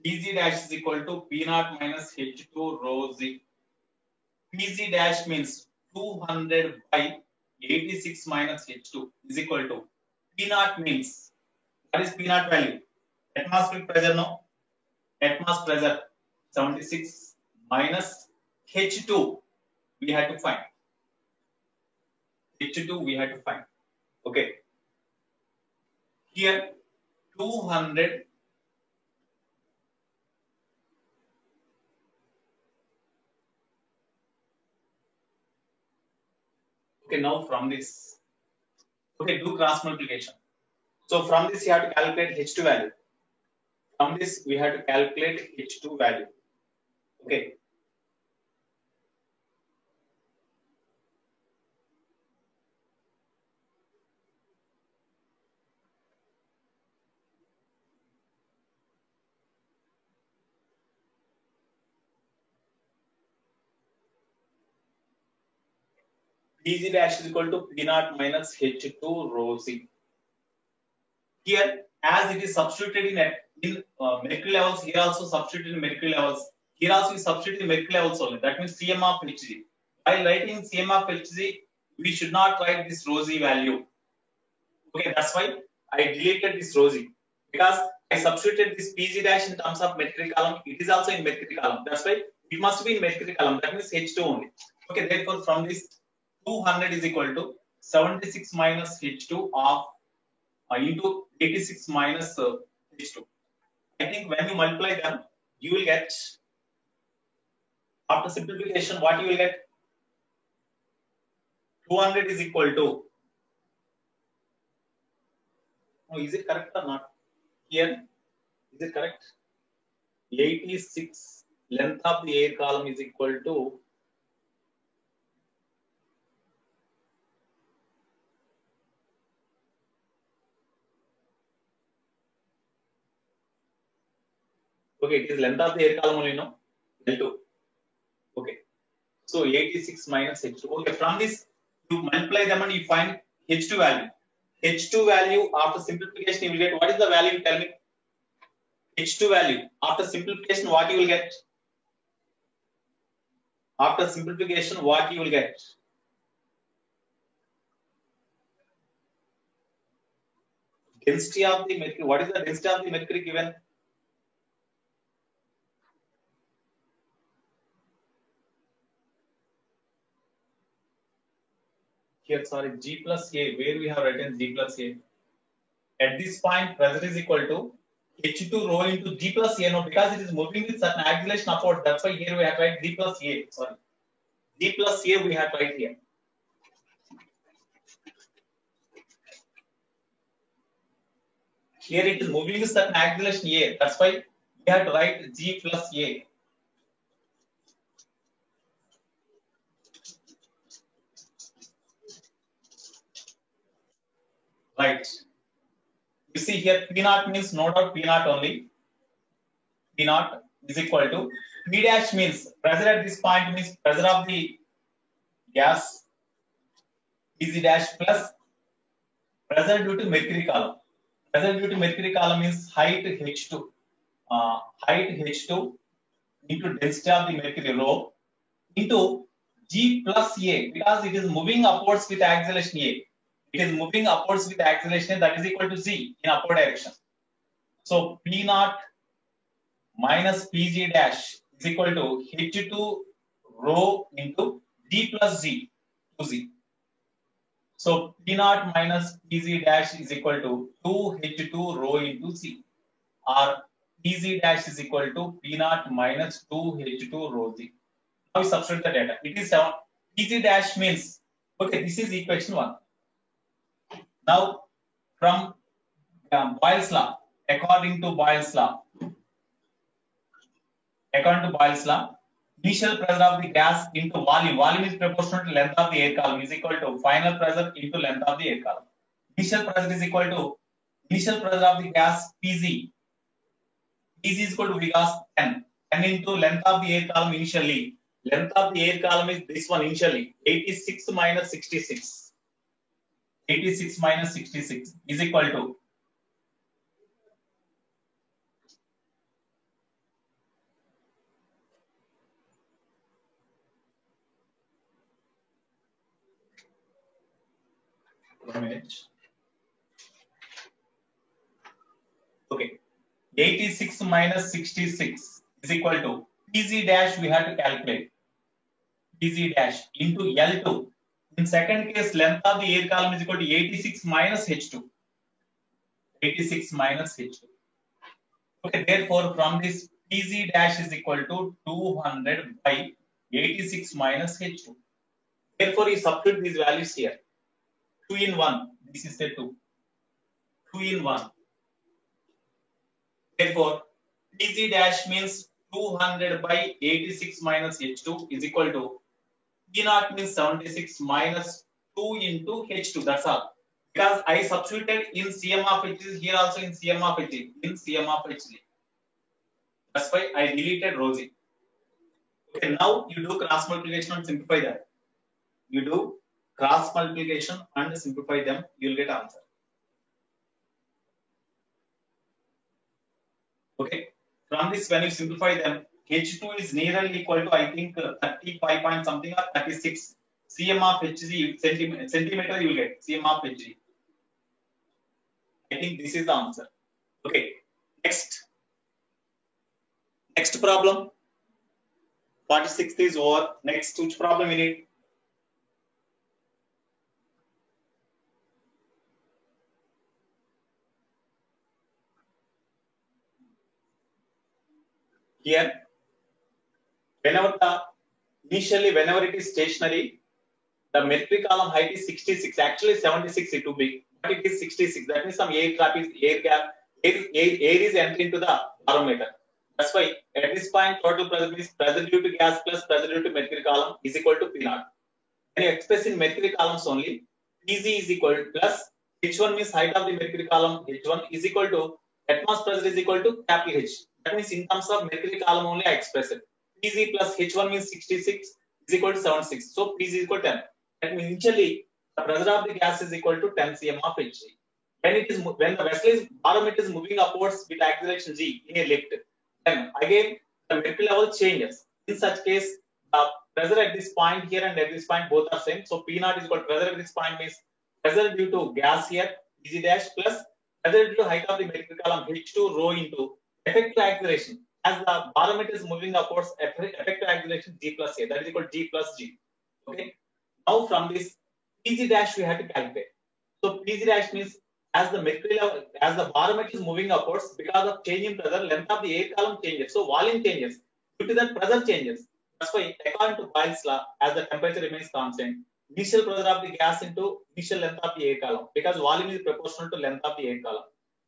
Pg dash is equal to P0 minus H2 rho 0. Pg dash means 200 by 86 minus H2 is equal to P0 means, what is P0 value? Atmospheric pressure, no? Atmospheric pressure 76 minus H2 we had to find. H2 we had to find. Okay. Here 200 okay, now from this, okay, do cross multiplication. So from this you have to calculate H2 value. From this we have to calculate H2 value. Okay. Pg dash is equal to P0 minus H2 rho C. Here, as it is substituted in mercury levels, here also substituted in mercury levels. Here also is substituted in mercury levels only. That means Cm of Hg. While writing Cm of Hg, we should not write this rho Z value. Okay, that's why I deleted this rho Z, because I substituted this Pg dash in terms of mercury column. It is also in mercury column. That's why it must be in mercury column. That means H2 only. Okay, therefore from this 200 is equal to 76 minus H2 of into 86 minus H2. I think when you multiply them, you will get, after simplification, what you will get? 200 is equal to, no, is it correct or not? Here, is it correct? 86 length of the air column is equal to okay, it is length of the air column only, no? L2. Okay. So 86 minus H2. Okay, from this, you multiply them and you find H2 value. H2 value after simplification, you will get, what is the value? Tell me. H2 value. After simplification, what you will get? After simplification, what you will get? Density of the mercury. What is the density of the mercury given? Here, sorry, G plus A. Where we have written G plus A? At this point, pressure is equal to H2 rho into G plus A. No, because it is moving with certain acceleration upward. That's why here we have write G plus A. Sorry, G plus A we have right here. Here it is moving with certain acceleration A. That's why we have to write G plus A. Right. You see here P naught means no doubt P naught only. P naught is equal to P dash means pressure at this point means pressure of the gas Pg dash plus pressure due to mercury column. Pressure due to mercury column means height H2. Height H2 into density of the mercury rho into G plus A because it is moving upwards with acceleration A. It is moving upwards with acceleration that is equal to Z in upward direction. So P naught minus Pg dash is equal to H2 rho into G plus Z to Z. So P naught minus Pg dash is equal to 2H2 rho into Z, or Pg dash is equal to P naught minus 2H2 rho Z. Now we substitute the data. It is 7. Pg dash means, okay, this is equation 1. Now from Boyle's law, according to Boyle's law, initial pressure of the gas into volume is proportional to length of the air column is equal to final pressure into length of the air column. Initial pressure is equal to initial pressure of the gas Pg. Pg is equal to V gas 10 into length of the air column initially. Length of the air column is this one initially 86 minus 66. 86 minus 66 is equal to okay, 86 minus 66 is equal to Pg dash we have to calculate. Pg dash into L2. In second case, length of the air column is equal to 86 minus H2. 86 minus H2. Okay, therefore, from this Pg dash is equal to 200 by 86 minus H2. Therefore, you substitute these values here. 2 in 1. This is the 2. 2 in 1. Therefore, Pg dash means 200 by 86 minus H2 is equal to P naught means 76 minus 2 into H2. That's all. Because I substituted in Cm of Hg, here also in Cm of Hg. In Cm of Hg. That's why I deleted rho z. Okay, now you do cross multiplication and simplify that. You do cross multiplication and simplify them, you will get answer. Okay, from this when you simplify them, H2 is nearly equal to I think 35 point something or 36 Cm of Hg centimeter you will get Cm of Hg. I think this is the answer. Okay, next problem. 46th is over. Next which problem we need? Here, whenever it is stationary, the mercury column height is 66. Actually 76 it will be, but it is 66. That means some air is entering into the barometer. That's why at this point total pressure means pressure due to gas plus pressure due to mercury column is equal to P naught. When you express in mercury columns only, Pg is equal to plus H1 means height of the mercury column H1 is equal to atmosphere pressure is equal to capital H. That means in terms of mercury column only I express it. Pg plus H1 means 66 is equal to 76. So Pg is equal to 10. That means initially the pressure of the gas is equal to 10 cm of Hg. When the vessel barometer is moving upwards with acceleration g in a lift, then again the mercury level changes. In such case, the pressure at this point here and at this point both are same. So P naught is equal to pressure at this point means pressure due to gas here Pg dash plus pressure due to height of the mercury column H2 rho into effective acceleration. As the barometer is moving upwards, effective acceleration G plus A, that is equal to G plus G. Okay. Now from this Pg dash we have to calculate. So Pg dash means as the mercury level, as the barometer is moving upwards, because of change in pressure, length of the air column changes. So volume changes. Due to that, pressure changes. That's why, according to Boyle's law, as the temperature remains constant, initial pressure of the gas into initial length of the air column, because volume is proportional to length of the air column,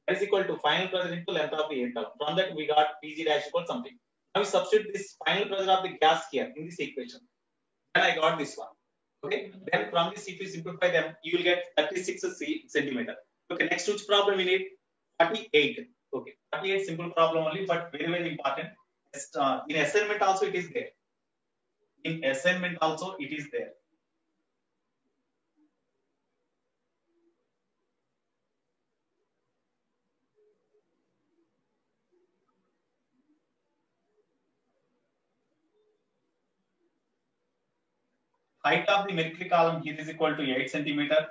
that is equal to final pressure into length of the air column. From that, we got Pg dash equal something. Now we substitute this final pressure of the gas here in this equation. Then I got this one. Okay. Then from this, if you simplify them, you will get 36 centimeter. Okay. Next, which problem we need? 48. Okay. 48 simple problem only, but very, very important. In assignment also it is there. In assignment also it is there. Height of the mercury column here is equal to 8 centimeter.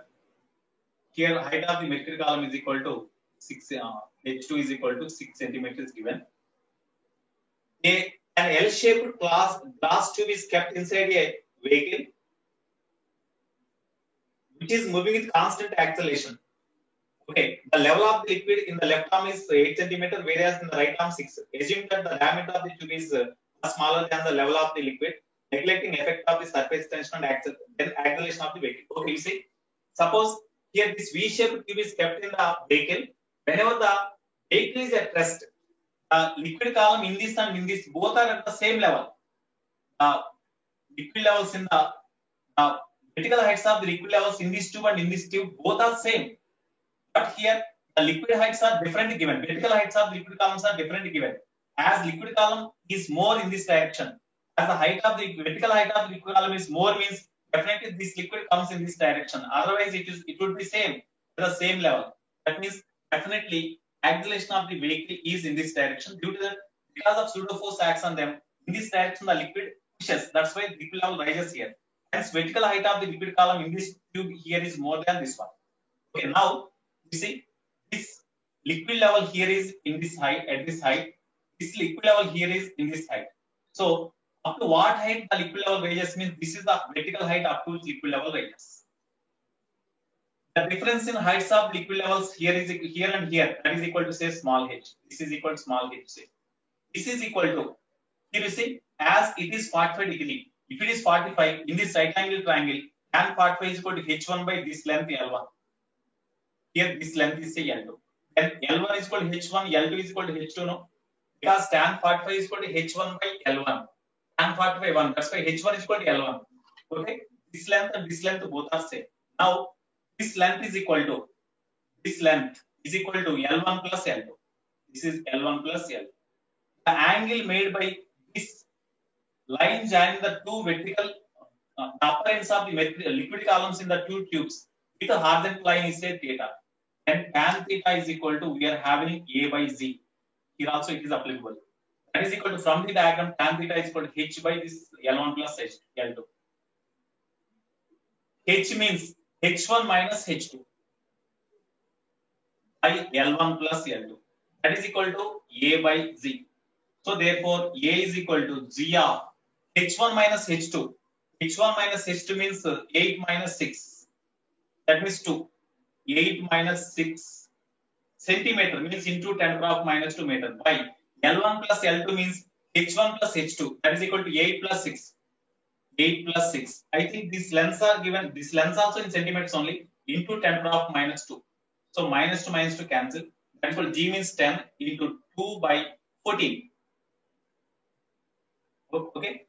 Here height of the mercury column is equal to 6. H2 is equal to 6 centimeters given. An L-shaped glass tube is kept inside a vehicle which is moving with constant acceleration. Okay, the level of the liquid in the left arm is 8 centimeter, whereas in the right arm 6. Assume that the diameter of the tube is smaller than the level of the liquid, neglecting effect of the surface tension and acceleration of the vehicle. Okay, you see, suppose here this V-shaped tube is kept in the vehicle. Whenever the vehicle is at rest, liquid column in this and in this both are at the same level. Liquid levels in the vertical heights of the liquid levels in this tube and in this tube both are same. But here the liquid heights are differently given. Vertical heights of liquid columns are differently given. As liquid column is more in this direction, as the height of the vertical height of the liquid column is more, means definitely this liquid comes in this direction. Otherwise, it would be same at the same level. That means definitely acceleration of the vehicle is in this direction. Due to that, because of pseudo force acts on them, in this direction the liquid pushes. That's why the liquid level rises here. Hence, vertical height of the liquid column in this tube here is more than this one. Okay, now you see this liquid level here is in this height, at this height. This liquid level here is in this height. So up to what height the liquid level raises means this is the vertical height up to which liquid level raises. The difference in heights of liquid levels here is here and here, that is equal to say small h. This is equal to small h. Say this is equal to, here you see, as it is 45 degree. If it is 45 in this right angle triangle, tan 45 is equal to h1 by this length L1. Here this length is say L2. Then L1 is equal to h1, L2 is equal to h2. No, because tan 45 is equal to h1 by L1. Tan 45 1. That's why h1 is equal to L1. Okay, this length and this length both are same. Now this length is equal to L1 plus L2. This is L1 plus L2. The angle made by this line joining the two vertical upper ends of the liquid columns in the two tubes with a horizontal line is say theta. And tan theta is equal to, we are having A by Z. Here also it is applicable. That is equal to, from the diagram, tan theta is equal to H by this L1 plus L2. H means H1 minus H2 by L1 plus L2. That is equal to A by Z. So therefore, A is equal to Z of H1 minus H2. H1 minus H2 means 8 minus 6. That means 2. 8 minus 6 centimeter means into 10 to the power minus 2 meter by L1 plus L2 means H1 plus H2. That is equal to 8 plus 6. 8 plus 6. I think these lengths are given. This length also in centimeters only into 10 to the power minus 2. So minus 2 cancel. That is equal to G means 10 into 2 by 14. Okay.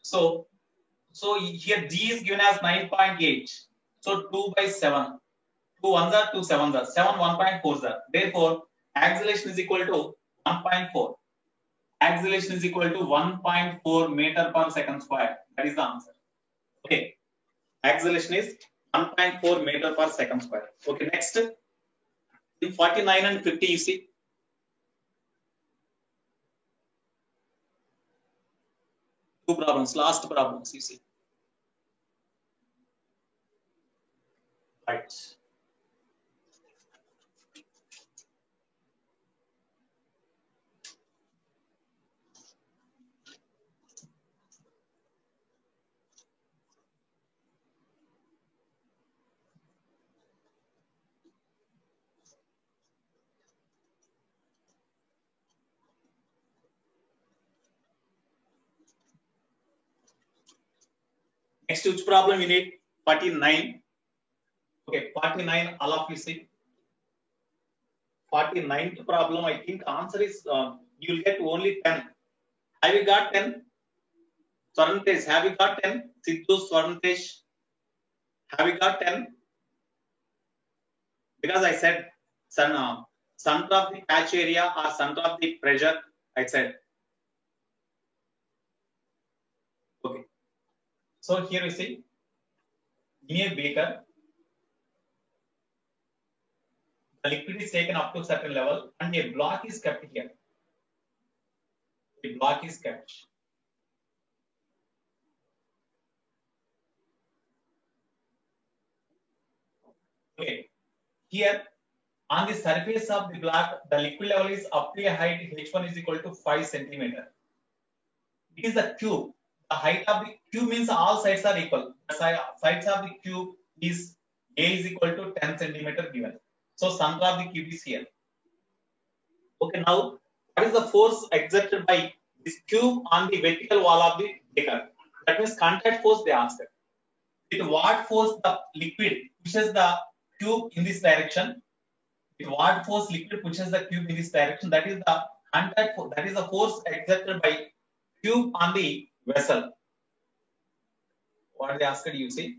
So here G is given as 9.8. So 2 by 7. 2 1s are 2 7s are 7 1.4s are. Therefore, acceleration is equal to 1.4. Acceleration is equal to 1.4 meter per second square. That is the answer. Okay. Acceleration is 1.4 meter per second square. Okay. Next, in 49 and 50, you see. Two problems, last problems, you see. Right. Next, which problem you need? 49. Okay, 49, all of you see. 49th problem, I think answer is, you'll get only 10. Have you got 10? Swarantesh, have you got 10? Sidhu, Swarantesh, have you got 10? Because I said, center of the patch area or center of the pressure, I said. Okay. So here you see, in a beaker, the liquid is taken up to a certain level and a block is kept here. A block is kept. Okay. Here, on the surface of the block, the liquid level is up to a height h1 is equal to 5 centimeter. It is the cube. The height of the cube means all sides are equal. The sides of the cube is a is equal to 10 centimeter given. So center of the cube is here. Okay, now what is the force exerted by this cube on the vertical wall of the beaker? That means contact force they asked. With what force the liquid pushes the cube in this direction? With what force liquid pushes the cube in this direction? That is the contact force. That is the force exerted by cube on the vessel. What they asked you see?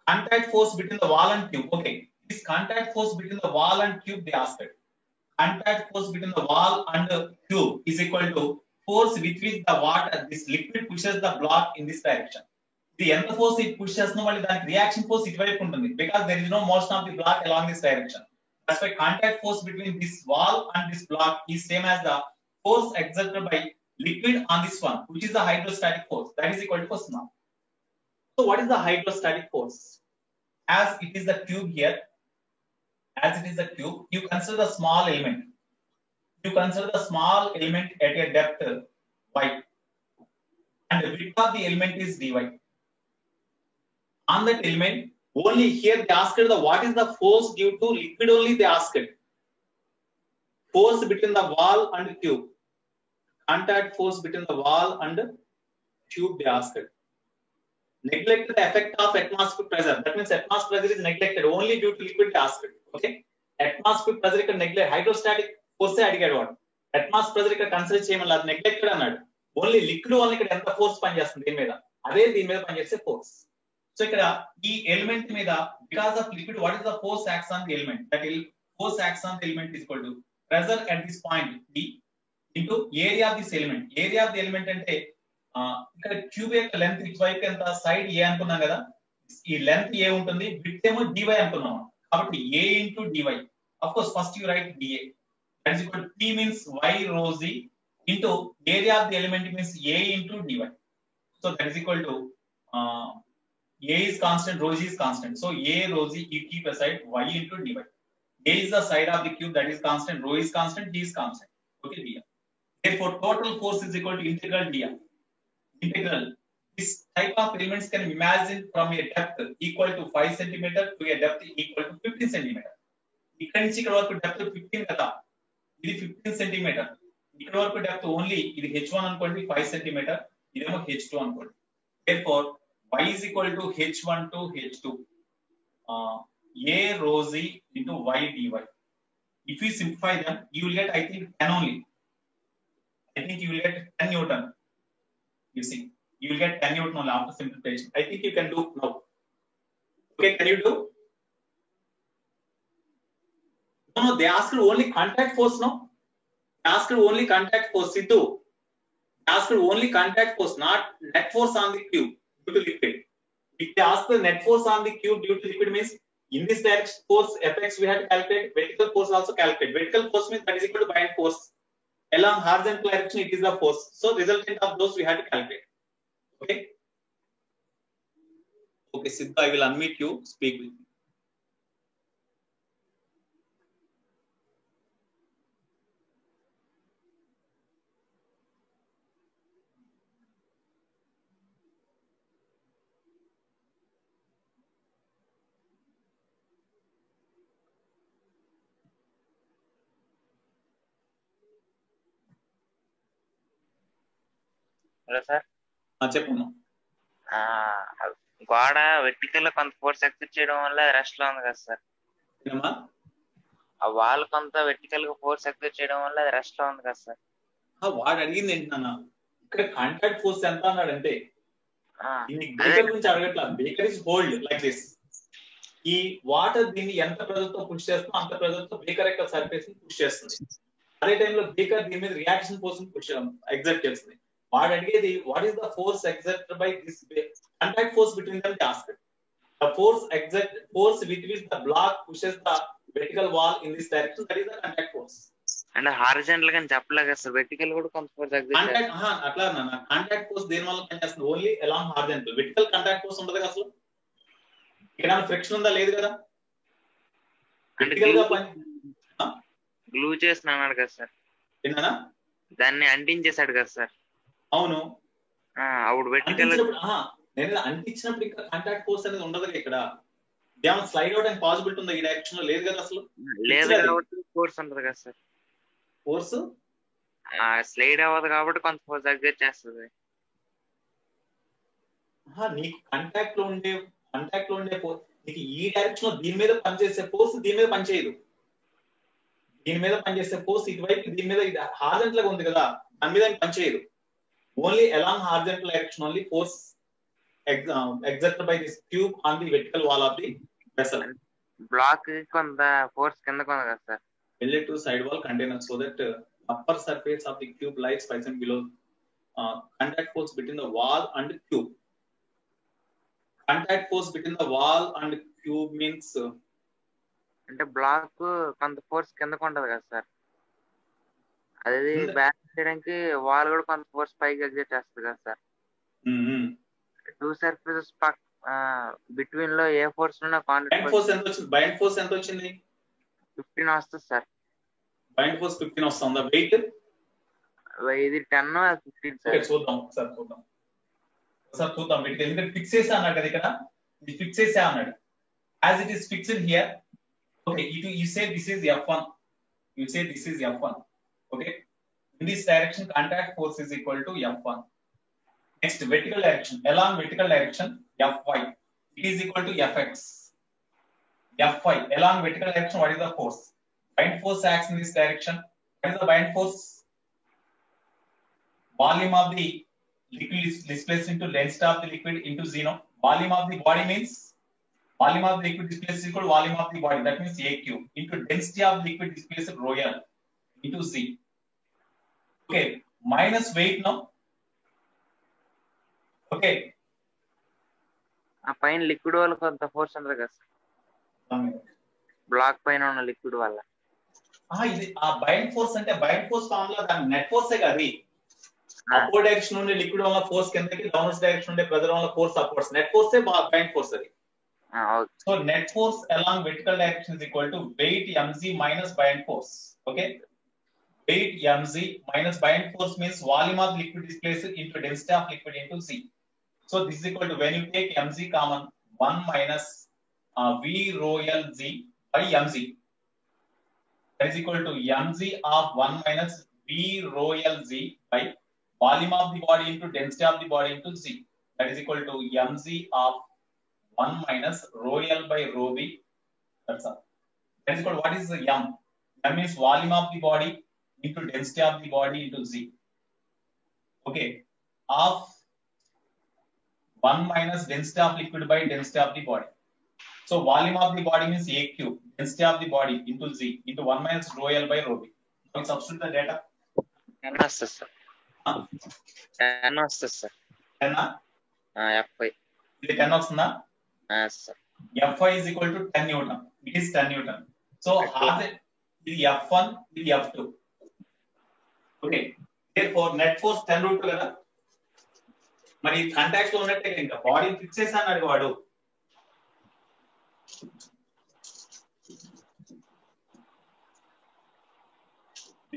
Contact force between the wall and tube. Okay, this contact force between the wall and tube they asked. Contact force between the wall and the tube is equal to force with which the water, this liquid pushes the block in this direction. The end force it pushes no the reaction force it because there is no motion of the block along this direction. That's why contact force between this wall and this block is same as the force exerted by liquid on this one, which is the hydrostatic force. That is equal to force now. So what is the hydrostatic force? As it is the cube here, as it is the cube, you consider the small element. You consider the small element at a depth y, and the width of the element is dy. On that element, only here they asked the what is the force due to liquid only they asked. Force between the wall and tube. Contact force between the wall and tube they asked. Neglected the effect of atmospheric pressure. That means atmospheric pressure is neglected only due to liquid they asked. Okay. Atmospheric pressure can neglect hydrostatic force అడిగాడు వాడు. atmospheric pressure consider చేయమని అది neglected అన్నాడు. Only liquid వల్ల ఇక్కడ ఎంత force పనిచేస్తుంది దీని మీద, అదే దీని మీద పనిచేసే ఫోర్స్. సో ఇక్కడ ఈ ఎలిమెంట్ మీద because of liquid what is the force acts on the element? That force acts on the element is equal to pressure at this point p into area of this element. Area of the element అంటే ఇక్కడ cube యొక్క length ఇటువైపు ఎంత side ఏ అనుకున్నాం కదా, ఈ length A ఉంటుంది, width ఏమో dy అనుకున్నాం. కాబట్టి a into dy. Of course, first you write dA. That is equal to P means y rho z into area of the element means a into dy. So that is equal to a is constant, rho z is constant. So a rho z you keep aside y into dy. A is the side of the cube that is constant, rho is constant, d is constant. Okay, dr. Therefore, total force is equal to integral dr. Integral. This type of elements can be imagined from a depth equal to 5 cm to a depth equal to 15 cm. ఇక్కడ నుంచి ఇక్కడ వరకు depth 15 కదా, ఇది 15 centimetre. ఇక్కడ వరకు depth only ఇది h1 అనుకోండి 5 సెంటీమీటర్, ఇదేమో h2 అనుకోండి. therefore y is equal to h1 to h2 a rho z into y dy. If you simplify them you will get I think 10 only. I think you will get 10 Newton. You see, you will get 10 Newton only after simplification. I think you can do now. Okay, can you do? No, they asked only contact force. No, they asked only contact force. Sidhu, they asked only contact force, not net force on the cube due to liquid. If they ask the net force on the cube due to liquid means in this direction force Fx we have to calculate. Vertical force also calculate. Vertical force means that is equal to buoyant force. Along horizontal direction it is the force. So resultant of those we have to calculate. Okay. Okay, Sidhu, I will unmute you. Speak with me. Hello, sir. చెప్పమ్మా. గోడ vertical కొంత force except చేయడం వల్ల rest లో ఉంది కదా sir. ఏమమ్మా? ఆ వాల్ కొంత వెర్టికల్ గా ఫోర్స్ ఎక్సెప్ట్ చేయడం వల్ల అది రెస్ట్ లో ఉంది కదా సార్. వాడు అడిగింది ఏంటి నాన్న, ఇక్కడ కాంటాక్ట్ ఫోర్స్ ఎంత అన్నాడు అంతే. అదే బేకర్ గురించి అడగట్లా. Beaker is hold like this. ఈ వాటర్ దీన్ని ఎంత ప్రెజర్ తో పుష్ చేస్తుందో అంత ప్రెజర్ తో బేకర్ యొక్క సర్ఫేస్ ని పుష్ చేస్తుంది. అదే టైంలో బేకర్ దీని మీద రియాక్షన్ ఫోర్స్ పుష్ ఎగ్జర్ట్ చేస్తుంది. వాడు అడిగేది what is the force exert by this contact force between them task. The force with which the block pushes the vertical wall in this direction, that is the contact force. అంటే horizontal గా చెప్పలే కదా sir, vertical కూడా కొంత force exert. అట్లా నాన్న, contact force దేని వల్ల పనిచేస్తుంది? Only along horizontal. Vertical contact force ఉండదు కదా అసలు. ఇక్కడ ఫ్రిక్షన్ ఉందా? లేదు కదా. గ్లూ చేసిన అన్నాడు కదా సార్. ఏంటన్నా? దాన్ని అంటించేసాడు కదా సార్. అవును. అప్పుడు వెర్టికల్ నేను అంటించినప్పుడు ఇంకా కాంటాక్ట్ ఫోర్స్ అనేది ఉండదు ఇక్కడ. ఏమైనా స్లైడ్ అవుట్ అండ్ పాసిబిలిటీ ఉందా ఈ డైరెక్షన్ లో? లేదు కదా అసలు. లేదు కాబట్టి ఫోర్స్ ఉంటుంది కదా సార్. ఫోర్స్ స్లైడ్ అవ్వదు కాబట్టి కొంత ఫోర్స్ ఎగ్జర్ట్ చేస్తుంది. నీకు కాంటాక్ట్ లో ఉండే నీకు ఈ డైరెక్షన్ లో దీని మీద పనిచేసే ఫోర్స్ దీని మీద పనిచేయదు. దీని మీద పనిచేసే ఫోర్స్ ఇటువైపు దీని మీద హార్జెంటల్ గా ఉంది కదా, దాని మీద పనిచేయదు. Only along horizontal direction only force exerted by this tube on the vertical wall of the vessel. Block కొంత ఫోర్స్ కింద కొంద కదా sir. Related to side wall container so that upper surface of the tube lies 5 cm below contact force between the wall and tube. Contact force between the wall and tube means అంటే black కొంత force కింద కొంటది కదా sir. అది back చేయడానికి wall కూడా కొంత force పైకి exert చేస్తుంది కదా సార్. టూ సర్ఫేసెస్ బిట్వీన్ లో ఏ ఫోర్స్ ఉన్నా కాంటాక్ట్ ఫోర్స్ ఎంత వచ్చింది? బైండ్ ఫోర్స్ ఎంత వచ్చింది? 15 వస్తుంది సార్. బైండ్ ఫోర్స్ 15 వస్తుందా? వెయిట్ ఇది 10 15 సార్. చూద్దాం ఒకసారి చూద్దాం. వీటికి ఎందుకంటే ఫిక్స్ చేసా అన్నాడు కదా ఇక్కడ. ఇది ఫిక్స్ చేసా అన్నాడు. As it is fixed here. Okay, you say this is F1. You say this is F1. Okay, in this direction contact force is equal to F1. Next, vertical direction. Along vertical direction, Fy. It is equal to Fx. Fy. Along vertical direction, what is the force? Bind force acts in this direction. What is the bind force? Volume of the liquid is displaced into density of the liquid into Z. No? Volume of the body means volume of the liquid displaced is equal to volume of the body. That means AQ into density of the liquid displaced rho L into Z. Okay. Minus weight now. Okay, ఆ పైన liquid వల్ల కొంత force ఉంటుంది కదా sir. Black పైన ఉన్న liquid వల్ల. ఇది ఆ బైండ్ ఫోర్స్ అంటే బైండ్ ఫోర్స్ ఫార్ములా దాని నెట్ ఫోర్సే కదా. అప్వర్డ్ డైరెక్షన్ ఉండే లిక్విడ్ వల్ల ఫోర్స్ కిందకి, డౌన్వర్డ్ డైరెక్షన్ ఉండే ప్రెజర్ వల్ల ఫోర్స్ అప్వర్డ్స్. నెట్ ఫోర్సే బైండ్ ఫోర్స్ అది. So net force along vertical direction is equal to weight mg minus buoyant force. Okay, weight mg minus bind force means volume of liquid displaced into density of liquid into Z. So this is equal to, when you take mg common, 1 minus v rho L Z by mg. That is equal to mg of 1 minus v rho L Z by volume of the body into density of the body into Z. That is equal to mg of 1 minus rho L by rho v. That's all. That is equal to, what is the m? M means volume of the body into density of the body into Z. Okay, of 1 minus density of liquid by density of the body. So volume of the body means AQ, density of the body into Z into 1 minus rho L by rho V. Now we substitute the data. 10 వస్తుంది sir. 10 వస్తుంది sir. 10 Fy. ఇది 10 వస్తుందా? Sir. Fy is equal to 10 Newton. It is 10 Newton. So ఇది F1, ఇది F2. Okay, therefore net force 10 root కదా. మరి contact లో ఉన్నట్టే ఇంకా బాడీ ఫిక్స్ చేసా అన్నాడు వాడు.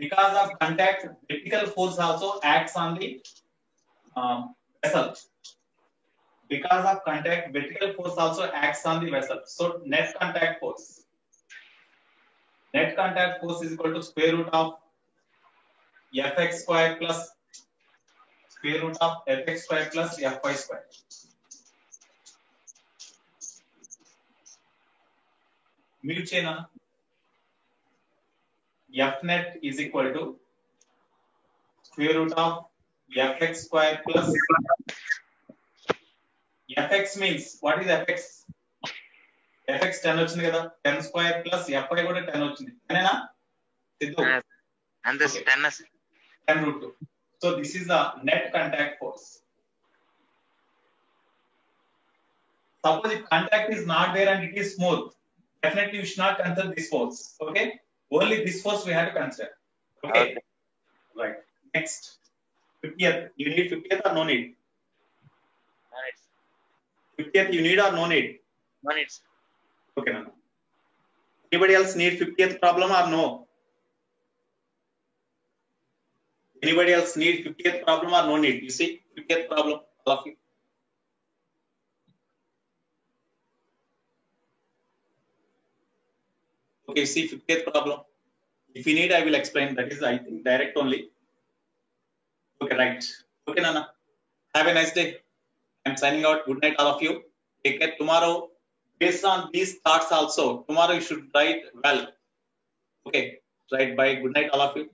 Because of contact, vertical force also acts on the vessel. Because of contact, vertical force also acts on the vessel. So net contact force is equal to square root of Fx square plus square root of fx square plus fy square. Mute chena. F net is equal to square root of fx square plus fx means what is fx? fx 10 వచ్చింది కదా 10 square plus fy కూడా 10 వచ్చింది అనేనా సిద్ధు అంతే 10 root 2. So this is the net contact force. Suppose if contact is not there and it is smooth, definitely you should not consider this force. Okay, only this force we have to consider. Okay, right. Next, 50th. You need 50th or no need? No need. 50th you need or no need? No need. Okay, no. Anybody else need 50th problem or no? Anybody else need 50th problem or no need? You see 50th problem, all of you. Okay, see 50th problem. If you need, I will explain. That is, I think, direct only. Okay, right. Okay, Nana. Have a nice day. I'm signing out. Good night, all of you. Take care. Tomorrow, based on these thoughts also, tomorrow you should write well. Okay, right. Bye. Good night, all of you.